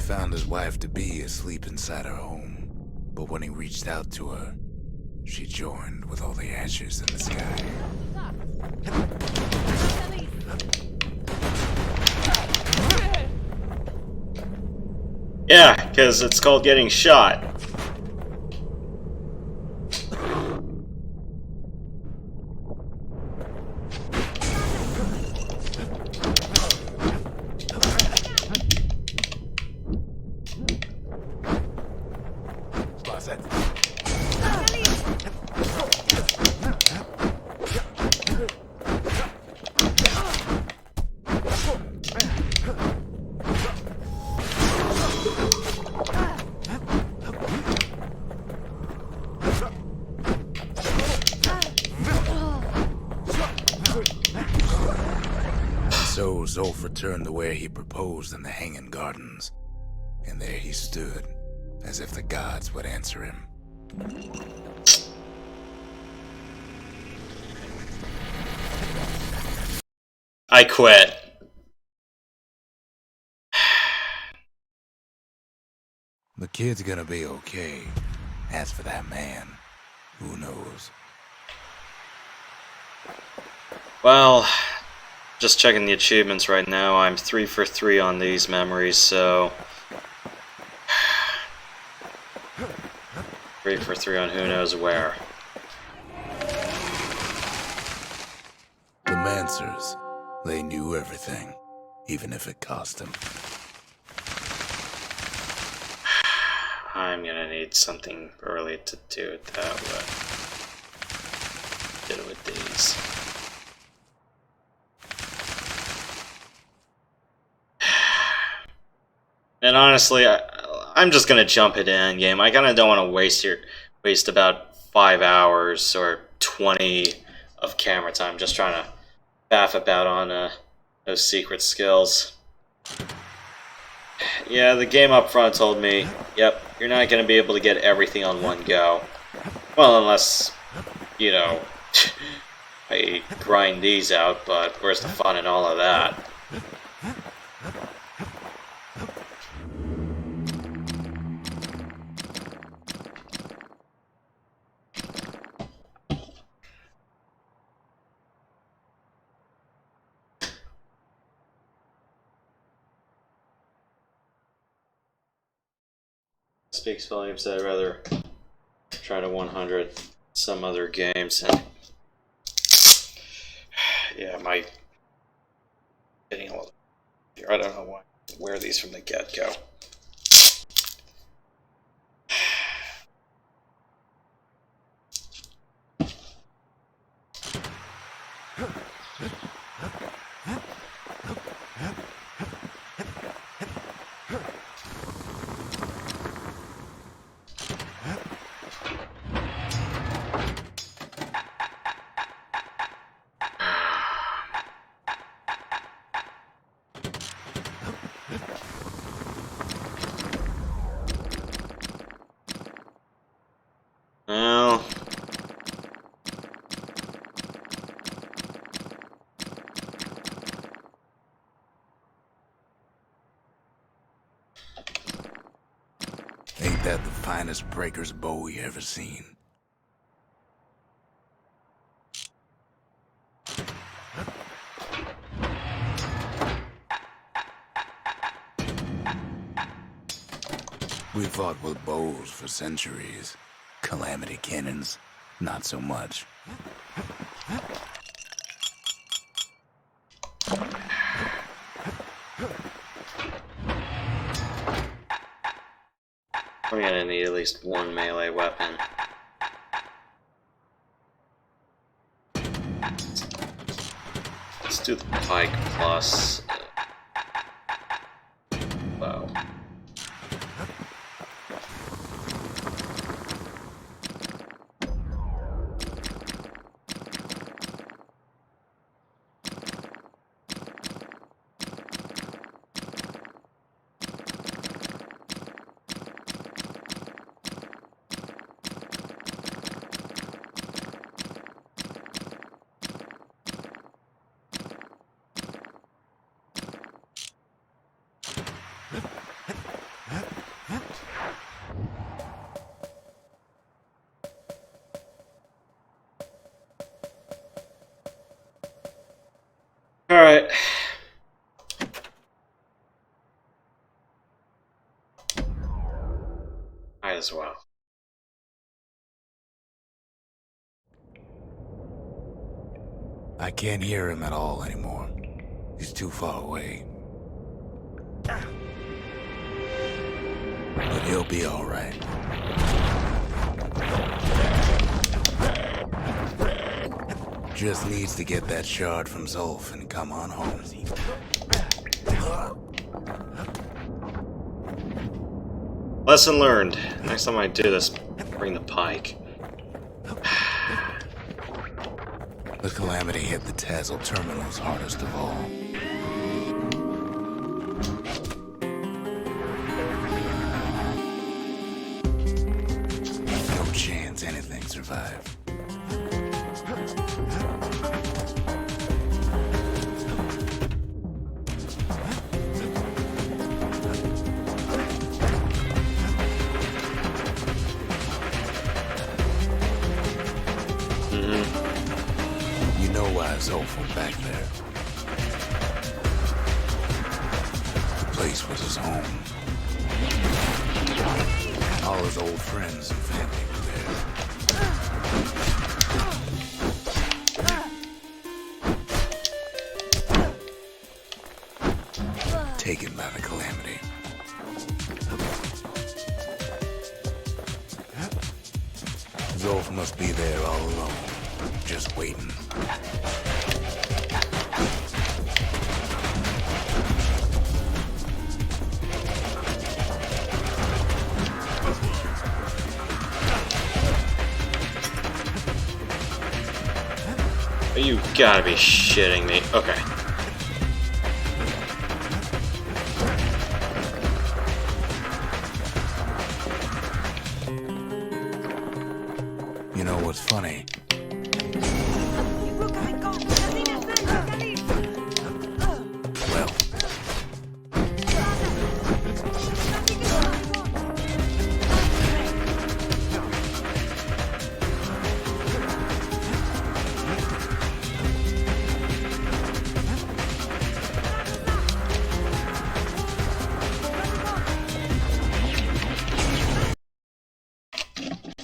Found his wife-to-be asleep inside her home, but when he reached out to her, she joined with all the ashes in the sky. Yeah, because it's called getting shot. Zolf returned to where he proposed in the Hanging Gardens. And there he stood, as if the gods would answer him. I quit. The kid's gonna be okay. As for that man, who knows? Well, just checking the achievements right now. I'm 3 for 3 on these memories, so 3 for 3 on who knows where. The Mancers, they knew everything, even if it cost them. I'm gonna need something early to do it that way. Did it with these. And honestly, I'm just gonna jump it in game. I kinda don't want to waste about 5 hours or 20 of camera time just trying to faff about on those secret skills. Yeah, the game up front told me, yep, you're not gonna be able to get everything on one go. Well, unless, you know, I grind these out, but where's the fun in all of that? Speaks volumes that I'd rather try to 100 some other games. And yeah, my getting a little here. I don't know why I wear these from the get-go. Well, Ain't that the finest breaker's bow you ever seen? We fought with bows for centuries. Calamity cannons, not so much. we're gonna need at least one melee weapon. Let's do the pike plus bow. Alright. Might as well. I can't hear him at all anymore. He's too far away. But he'll be all right. Just needs to get that shard from Zolf and come on home. Lesson learned. Next time I do this, bring the pike. The Calamity hit the Tazzle terminals hardest of all. survive. You know why Zolf went back there. The place was his home. All his old friends and family were there. Taken by the calamity. Zolf must be there all alone, just waiting. You gotta be shitting me. Okay. You know what's funny? Well,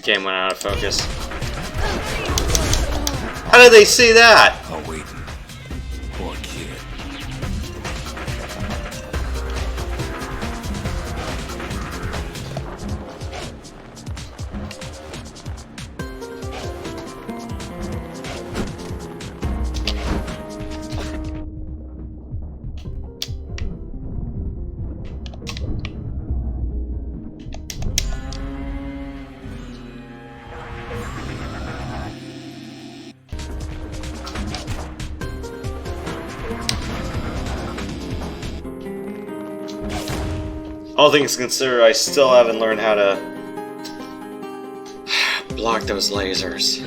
Game went out of focus. How did they see that? oh, waiting. Poor kid. All things considered, I still haven't learned how to block those lasers.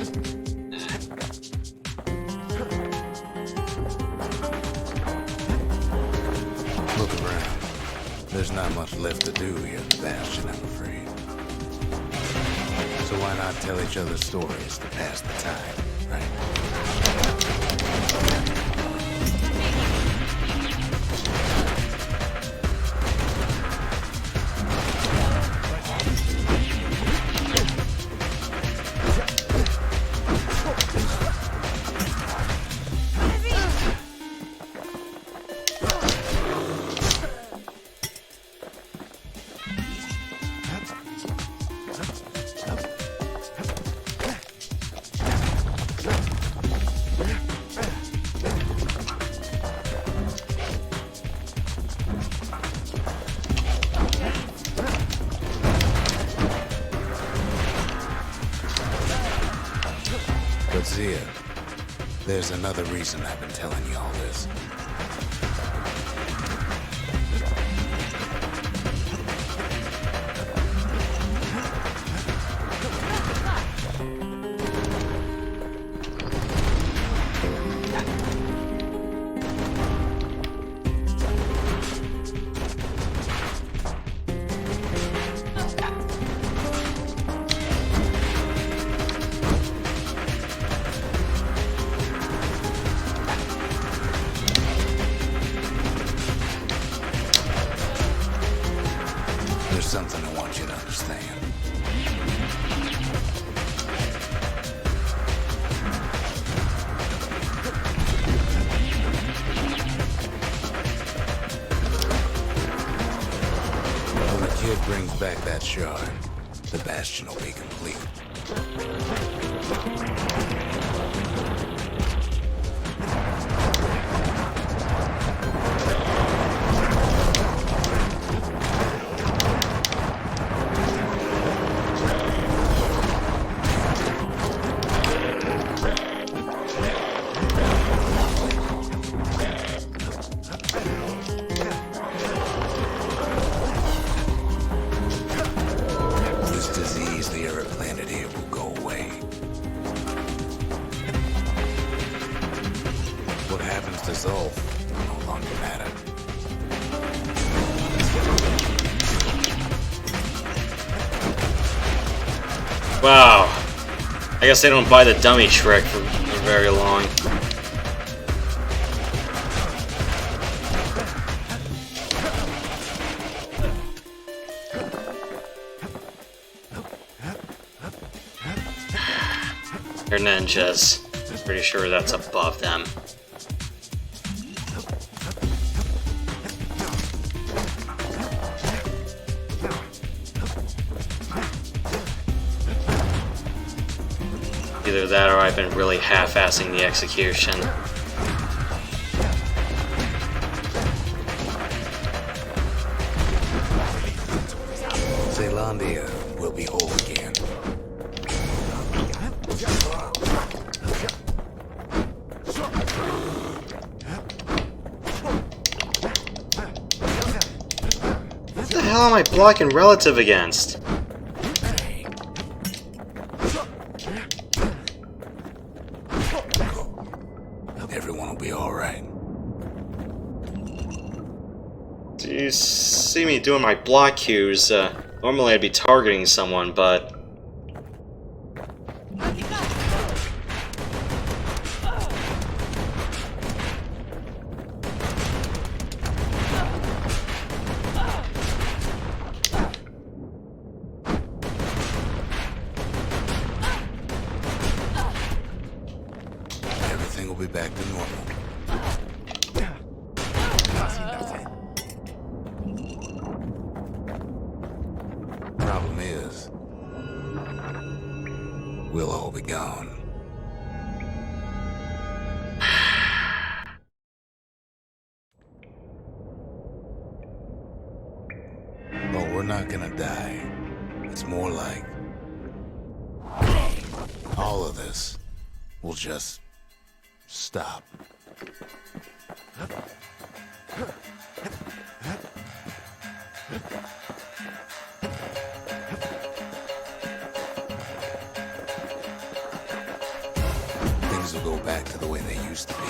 Look around. There's not much left to do here at the Bastion, I'm afraid. So why not tell each other stories to pass the time, right? But Zia, there's another reason I've been telling you all this. There's something I want you to understand. When the kid brings back that shard, the Bastion will be complete. This disease the Earth planted here will go away. Wow. I guess they don't buy the dummy trick for very long. They're ninjas. Pretty sure that's above them. Either that or I've been really half-assing the execution. Zealandia will be whole again. What the hell am I blocking relative against? Everyone will be alright. Do you see me doing my block cues? Normally I'd be targeting someone, but... Everything will be back to normal. Problem is, we'll all be gone. But we're not gonna die. It's more like all of this will just stop. Things will go back to the way they used to be.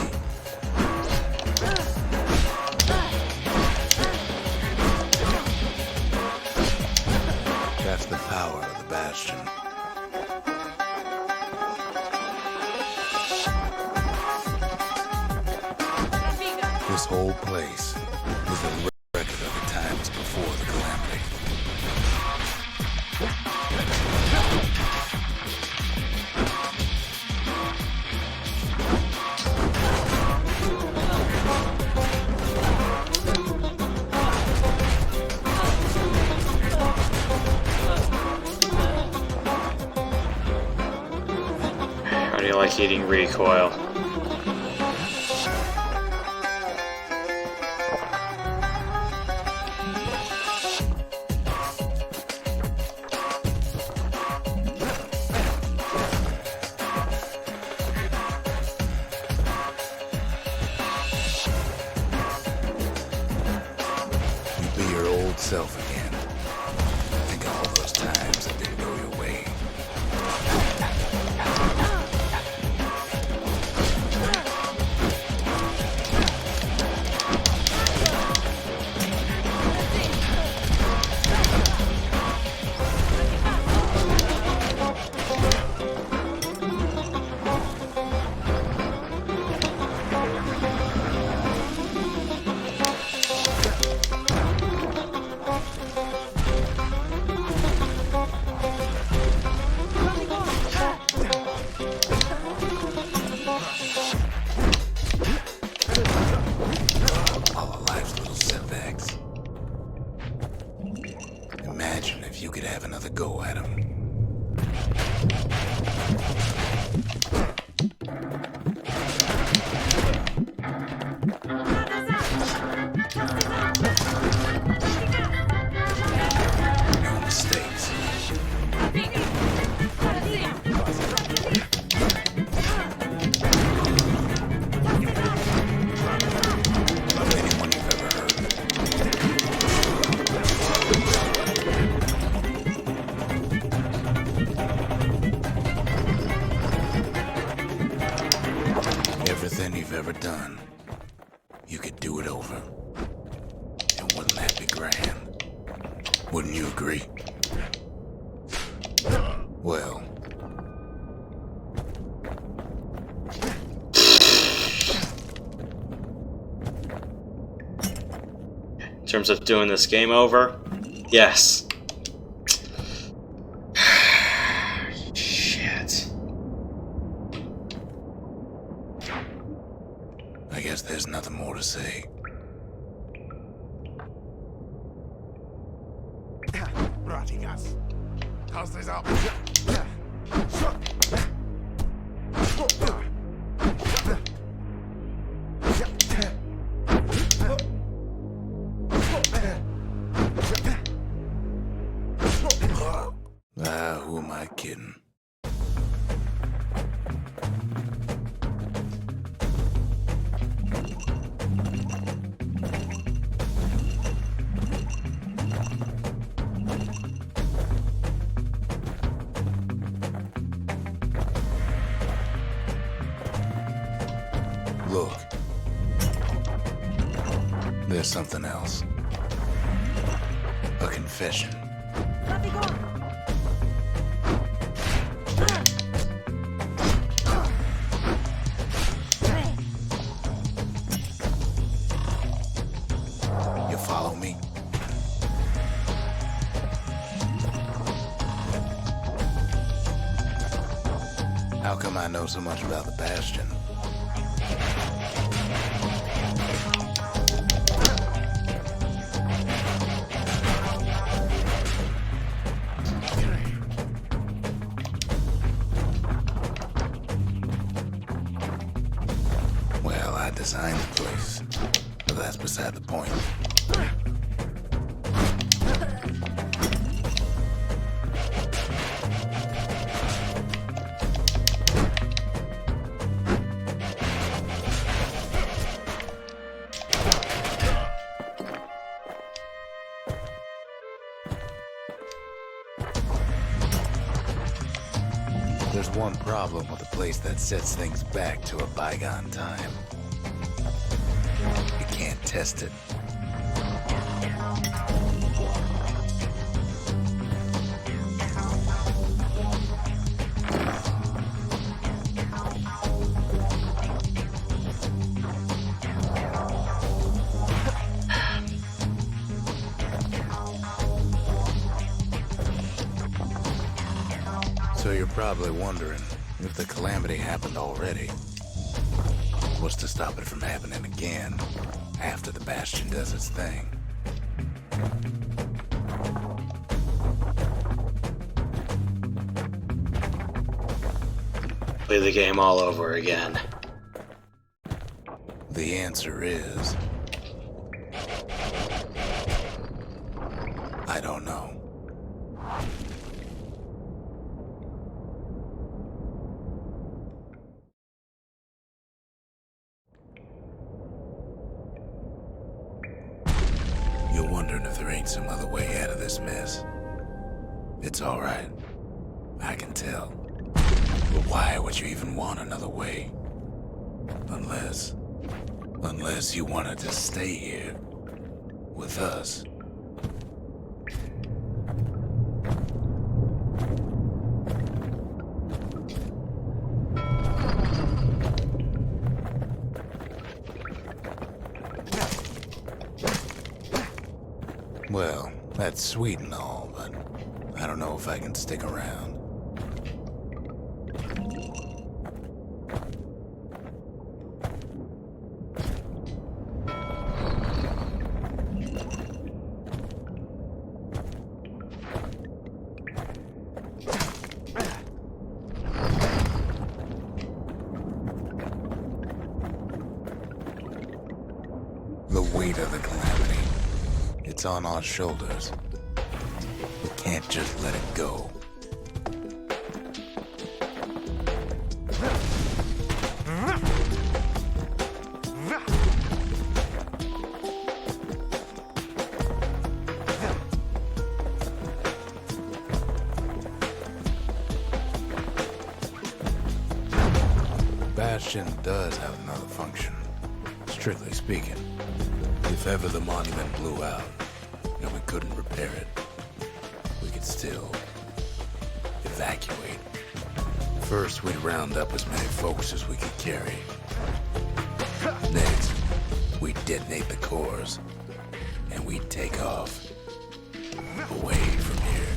That's the power of the Bastion. This whole place is a record of the times before the calamity. How do you like eating recoil? Be your old self again. Think of all those times that didn't go your way. All of life's little setbacks. Imagine if you could have another go at them. No mistakes. Of anyone you've ever heard. Everything you've ever done, you could do it over. And wouldn't that be grand? Wouldn't you agree? Well, terms of doing this game over, yes. Shit. I guess there's nothing more to say. Who am I kidding? Look. There's something else. A confession. You follow me? How come I know so much about the Bastion? Well, I designed the place, but that's beside the point. There's one problem with a place that sets things back to a bygone time. You can't test it. So you're probably wondering if the calamity happened already. What's to stop it from happening again after the Bastion does its thing? Play the game all over again. The answer is... I don't know. You're wondering if there ain't some other way out of this mess. It's all right. I can tell. But why would you even want another way? Unless you wanted to stay here with us. Well, that's sweet and all, but I don't know if I can stick around. The weight of the calamity. It's on our shoulders. We can't just let it go. Bastion does have another function, strictly speaking. If ever the monument blew out, and we couldn't repair it, we could still evacuate. First, we'd round up as many folks as we could carry. Next, we'd detonate the cores, and we take off. Away from here.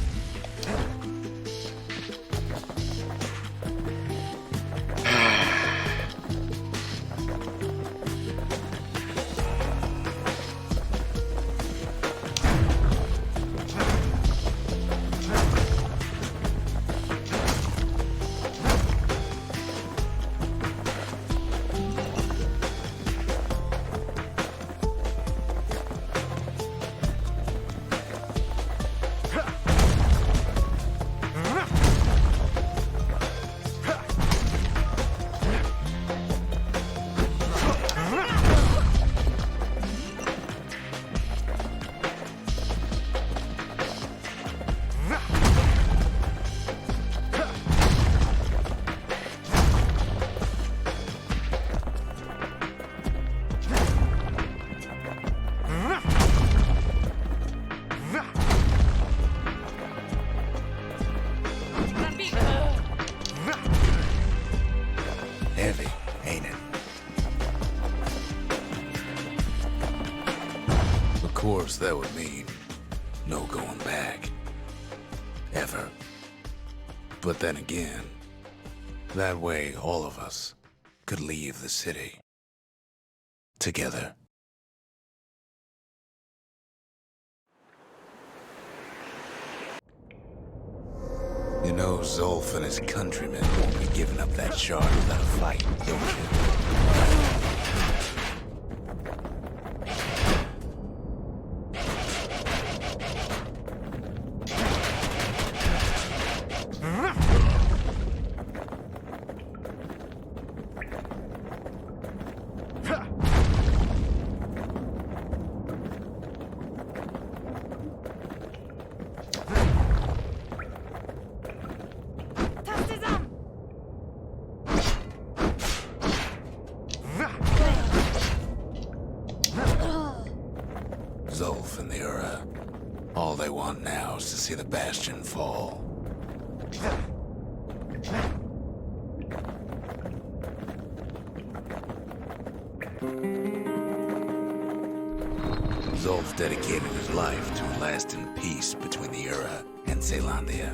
Heavy, ain't it? Of course, that would mean no going back. Ever. But then again, that way all of us could leave the city. Together. You know, Zolf and his countrymen won't be giving up that shard without a fight, don't you? Zolf and the Ura. All they want now is to see the Bastion fall. Zolf dedicated his life to a lasting peace between the Ura and Zealandia.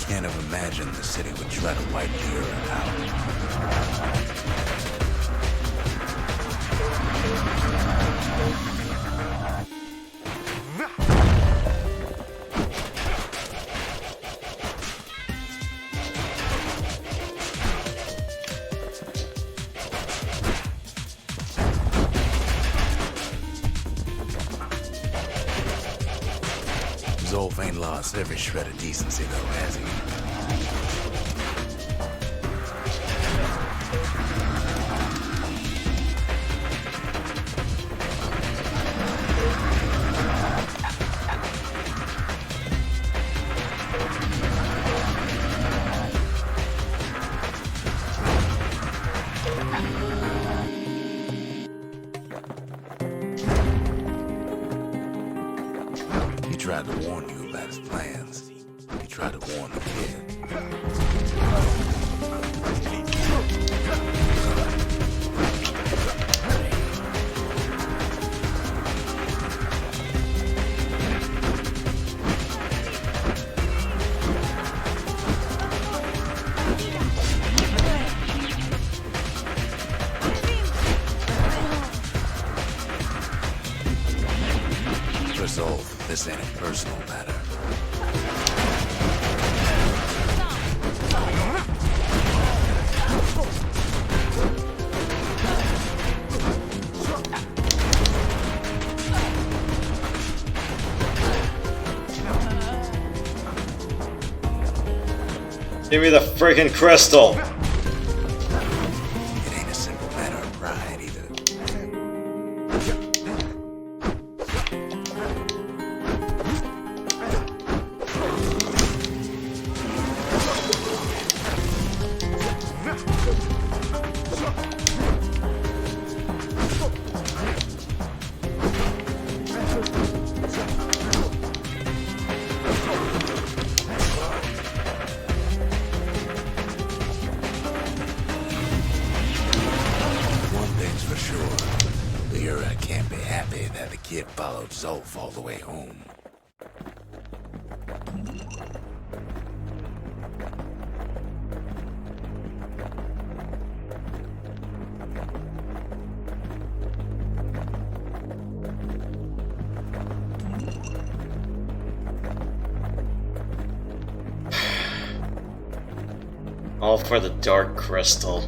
Can't have imagined the city would try to wipe the Ura out. Zolf ain't lost every shred of decency, though, has he? He tried to warn you about his plans. He tried to warn the kid. For Zolf, this ain't a personal matter. Give me the friggin' crystal! It ain't a simple matter of pride either. kid followed Zolf all the way home. All for the Dark Crystal.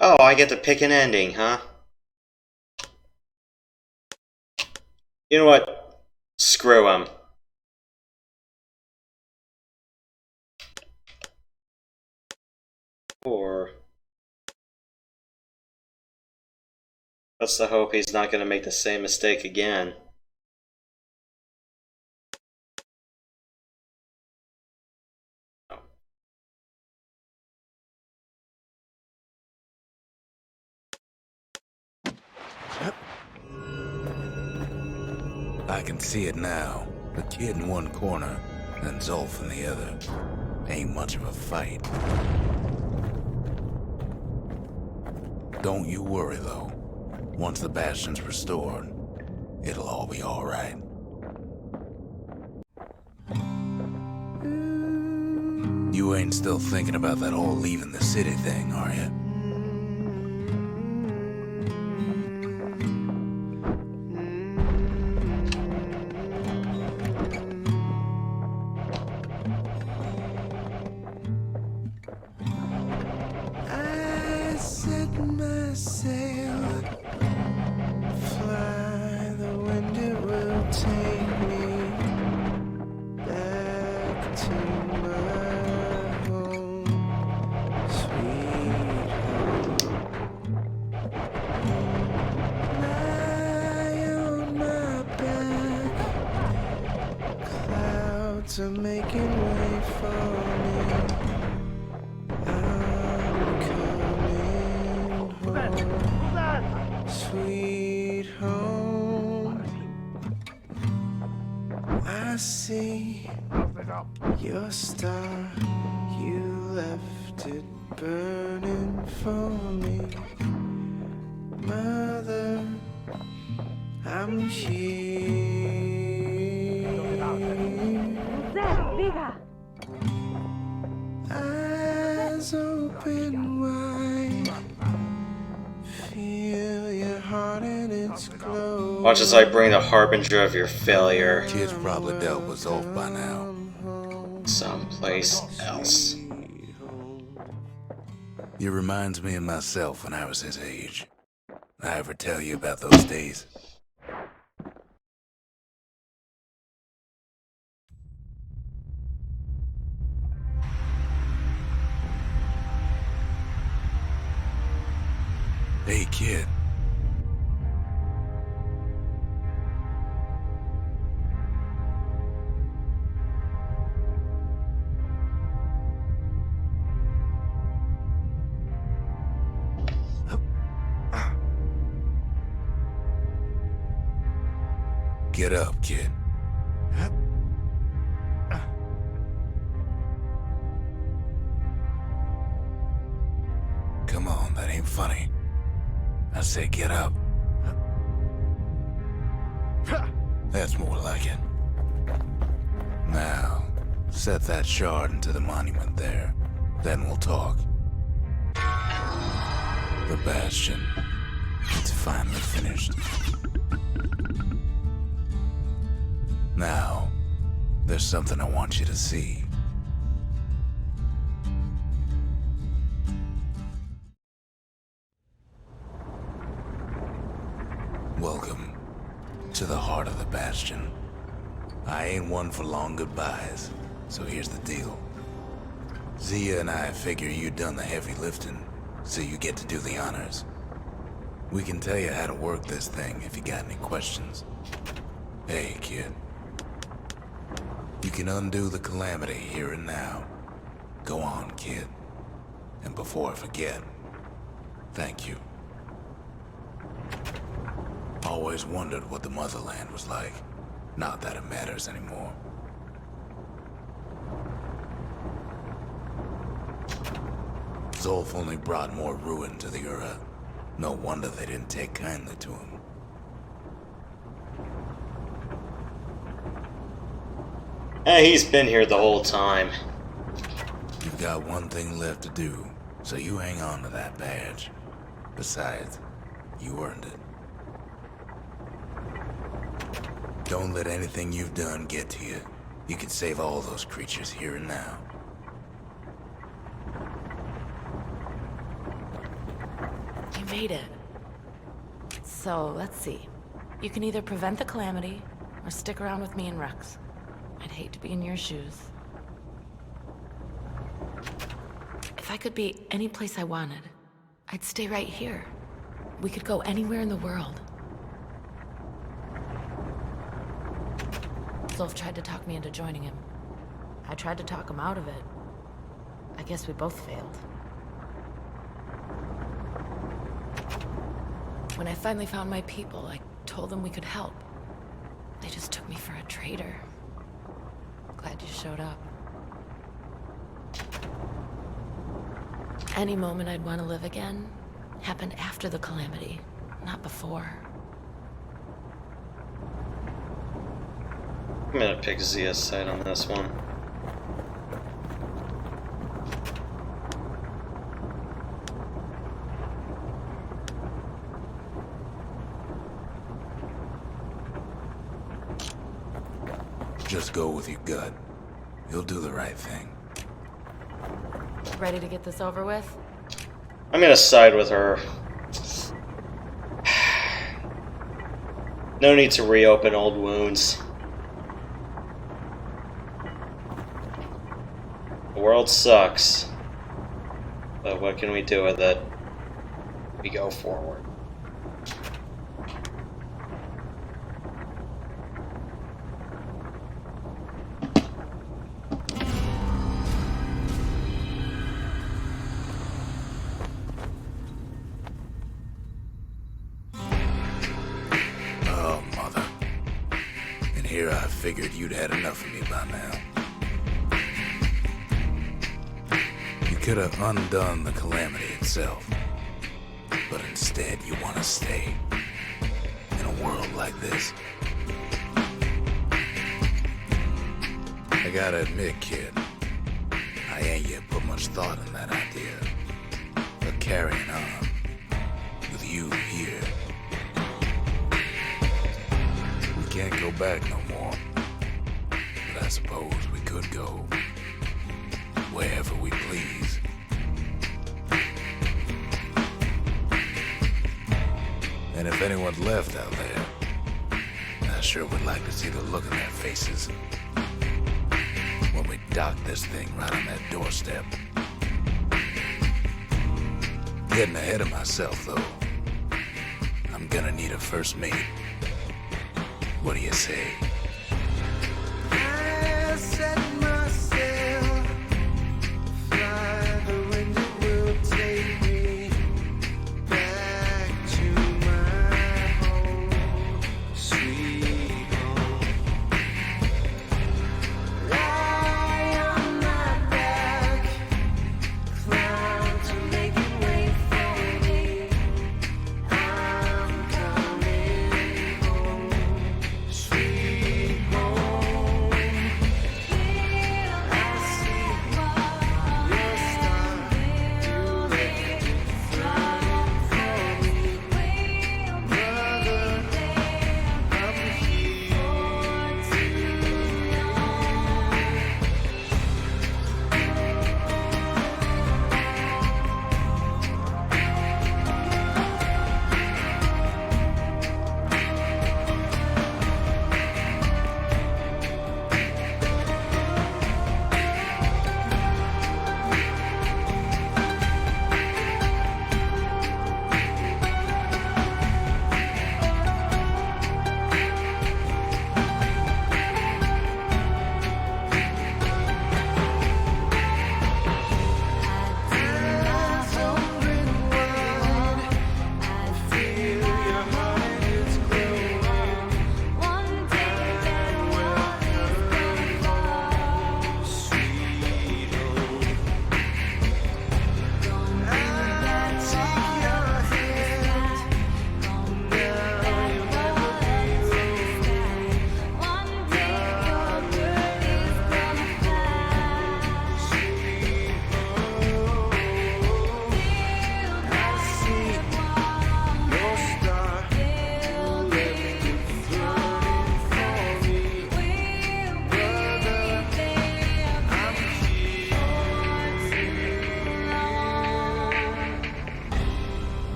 Oh, I get to pick an ending, huh? You know what? Screw him. Or... let's hope he's not going to make the same mistake again. I can see it now. The kid in one corner, and Zolf in the other. Ain't much of a fight. Don't you worry, though. Once the Bastion's restored, it'll all be alright. You ain't still thinking about that whole leaving the city thing, are you? Are making way for me. I'm coming home, sweet home. I see your star. You left it burning for me, Mother. I'm here. Eyes open wide, feel your heart in its glow. Watch as I bring the harbinger of your failure Kid's probably dealt with Zolf by now. someplace else. It reminds me of myself when I was his age. I ever tell you about those days? Hey, kid. Get up, kid. Come on, that ain't funny. I say get up. That's more like it. Now, set that shard into the monument there. Then we'll talk. The Bastion. It's finally finished. Now, there's something I want you to see. Welcome to the heart of the Bastion. I ain't one for long goodbyes, so here's the deal. Zia and I figure you done the heavy lifting, so you get to do the honors. We can tell you how to work this thing if you got any questions. Hey, kid. You can undo the calamity here and now, Go on, kid. And before I forget, thank you. Always wondered what the motherland was like. Not that it matters anymore. Zolf only brought more ruin to the Ura. No wonder they didn't take kindly to him. He's been here the whole time. You've got one thing left to do, so you hang on to that badge. Besides, you earned it. Don't let anything you've done get to you. You can save all those creatures here and now. You made it. So, let's see. You can either prevent the calamity, or stick around with me and Rex. I'd hate to be in your shoes. If I could be any place I wanted, I'd stay right here. We could go anywhere in the world. Zolf tried to talk me into joining him. I tried to talk him out of it. I guess we both failed. When I finally found my people, I told them we could help. They just took me for a traitor. Glad you showed up. Any moment I'd want to live again happened after the calamity, not before. I'm gonna pick Zia's side on this one. Just go with your gut. You'll do the right thing. Ready to get this over with? I'm gonna side with her. No need to reopen old wounds. The world sucks. But what can we do with it? We go forward. Oh, mother. And here I figured you'd had enough of me by now. You could have undone the calamity itself. But instead, you want to stay in a world like this. I gotta admit, kid, I ain't yet put much thought in that idea. But carrying on with you here, we can't go back no more. But I suppose we could go wherever we please. And if anyone's left out there, I sure would like to see the look in their faces when we dock this thing right on that doorstep. Getting ahead of myself, though. I'm gonna need a first mate. What do you say? I set myself, fly the wind it will take me back to my home, sweet home. Lie on my back, clouds are making way for me. I'm coming home, sweet home.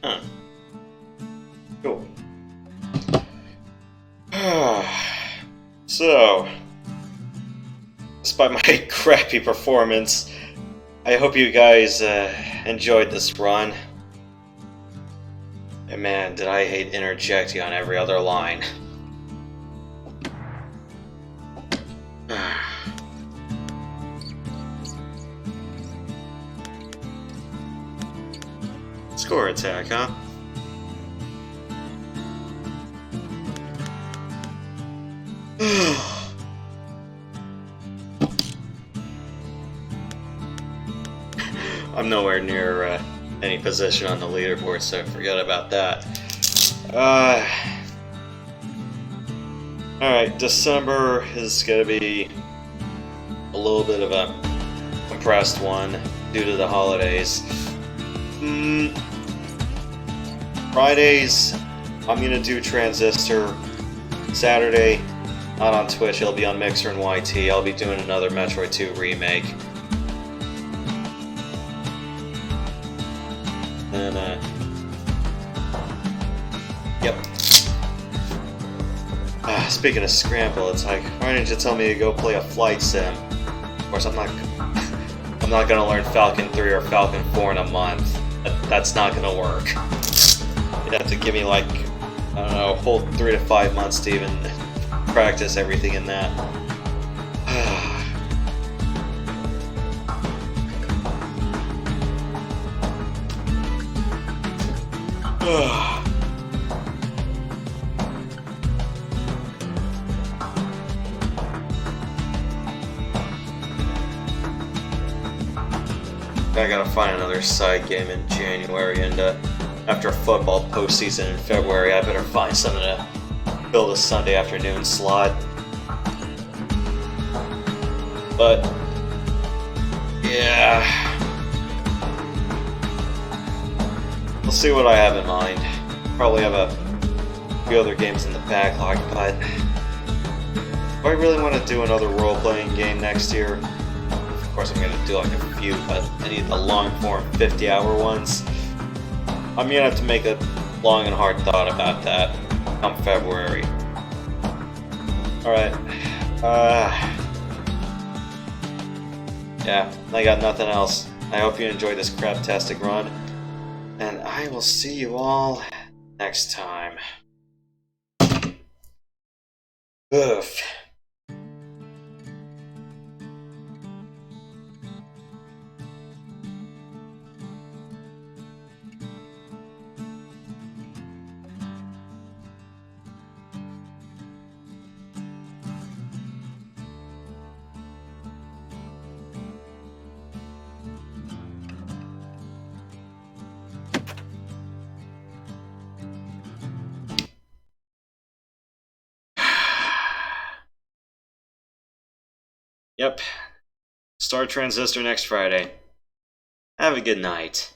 Huh. Cool. So, despite my crappy performance, I hope you guys enjoyed this run. And man, did I hate interjecting on every other line. Score attack, huh? I'm nowhere near any position on the leaderboard, so forget about that. Alright, December is gonna be a little bit of a compressed one due to the holidays. Fridays, I'm gonna do Transistor. Saturday, not on Twitch, it'll be on Mixer and YT. I'll be doing another Metroid 2 remake. And, yep. Speaking of Scramble, it's like, why didn't you tell me to go play a flight sim? Of course, I'm not gonna learn Falcon 3 or Falcon 4 in a month. That's not gonna work. You'd have to give me, like, I don't know, a whole 3 to 5 months to even practice everything in that. I gotta find another side game in January, and after football postseason in February, I better find something to fill the Sunday afternoon slot. But yeah, we'll see what I have in mind. Probably have a few other games in the backlog, but do I really want to do another role-playing game next year? Of course, I'm gonna do like a few, but I need the long-form 50-hour ones. I'm gonna have to make a long and hard thought about that come February. Alright. Yeah, I got nothing else. I hope you enjoyed this craptastic run, and I will see you all next time. Oof. Yep. Start Transistor next Friday. Have a good night.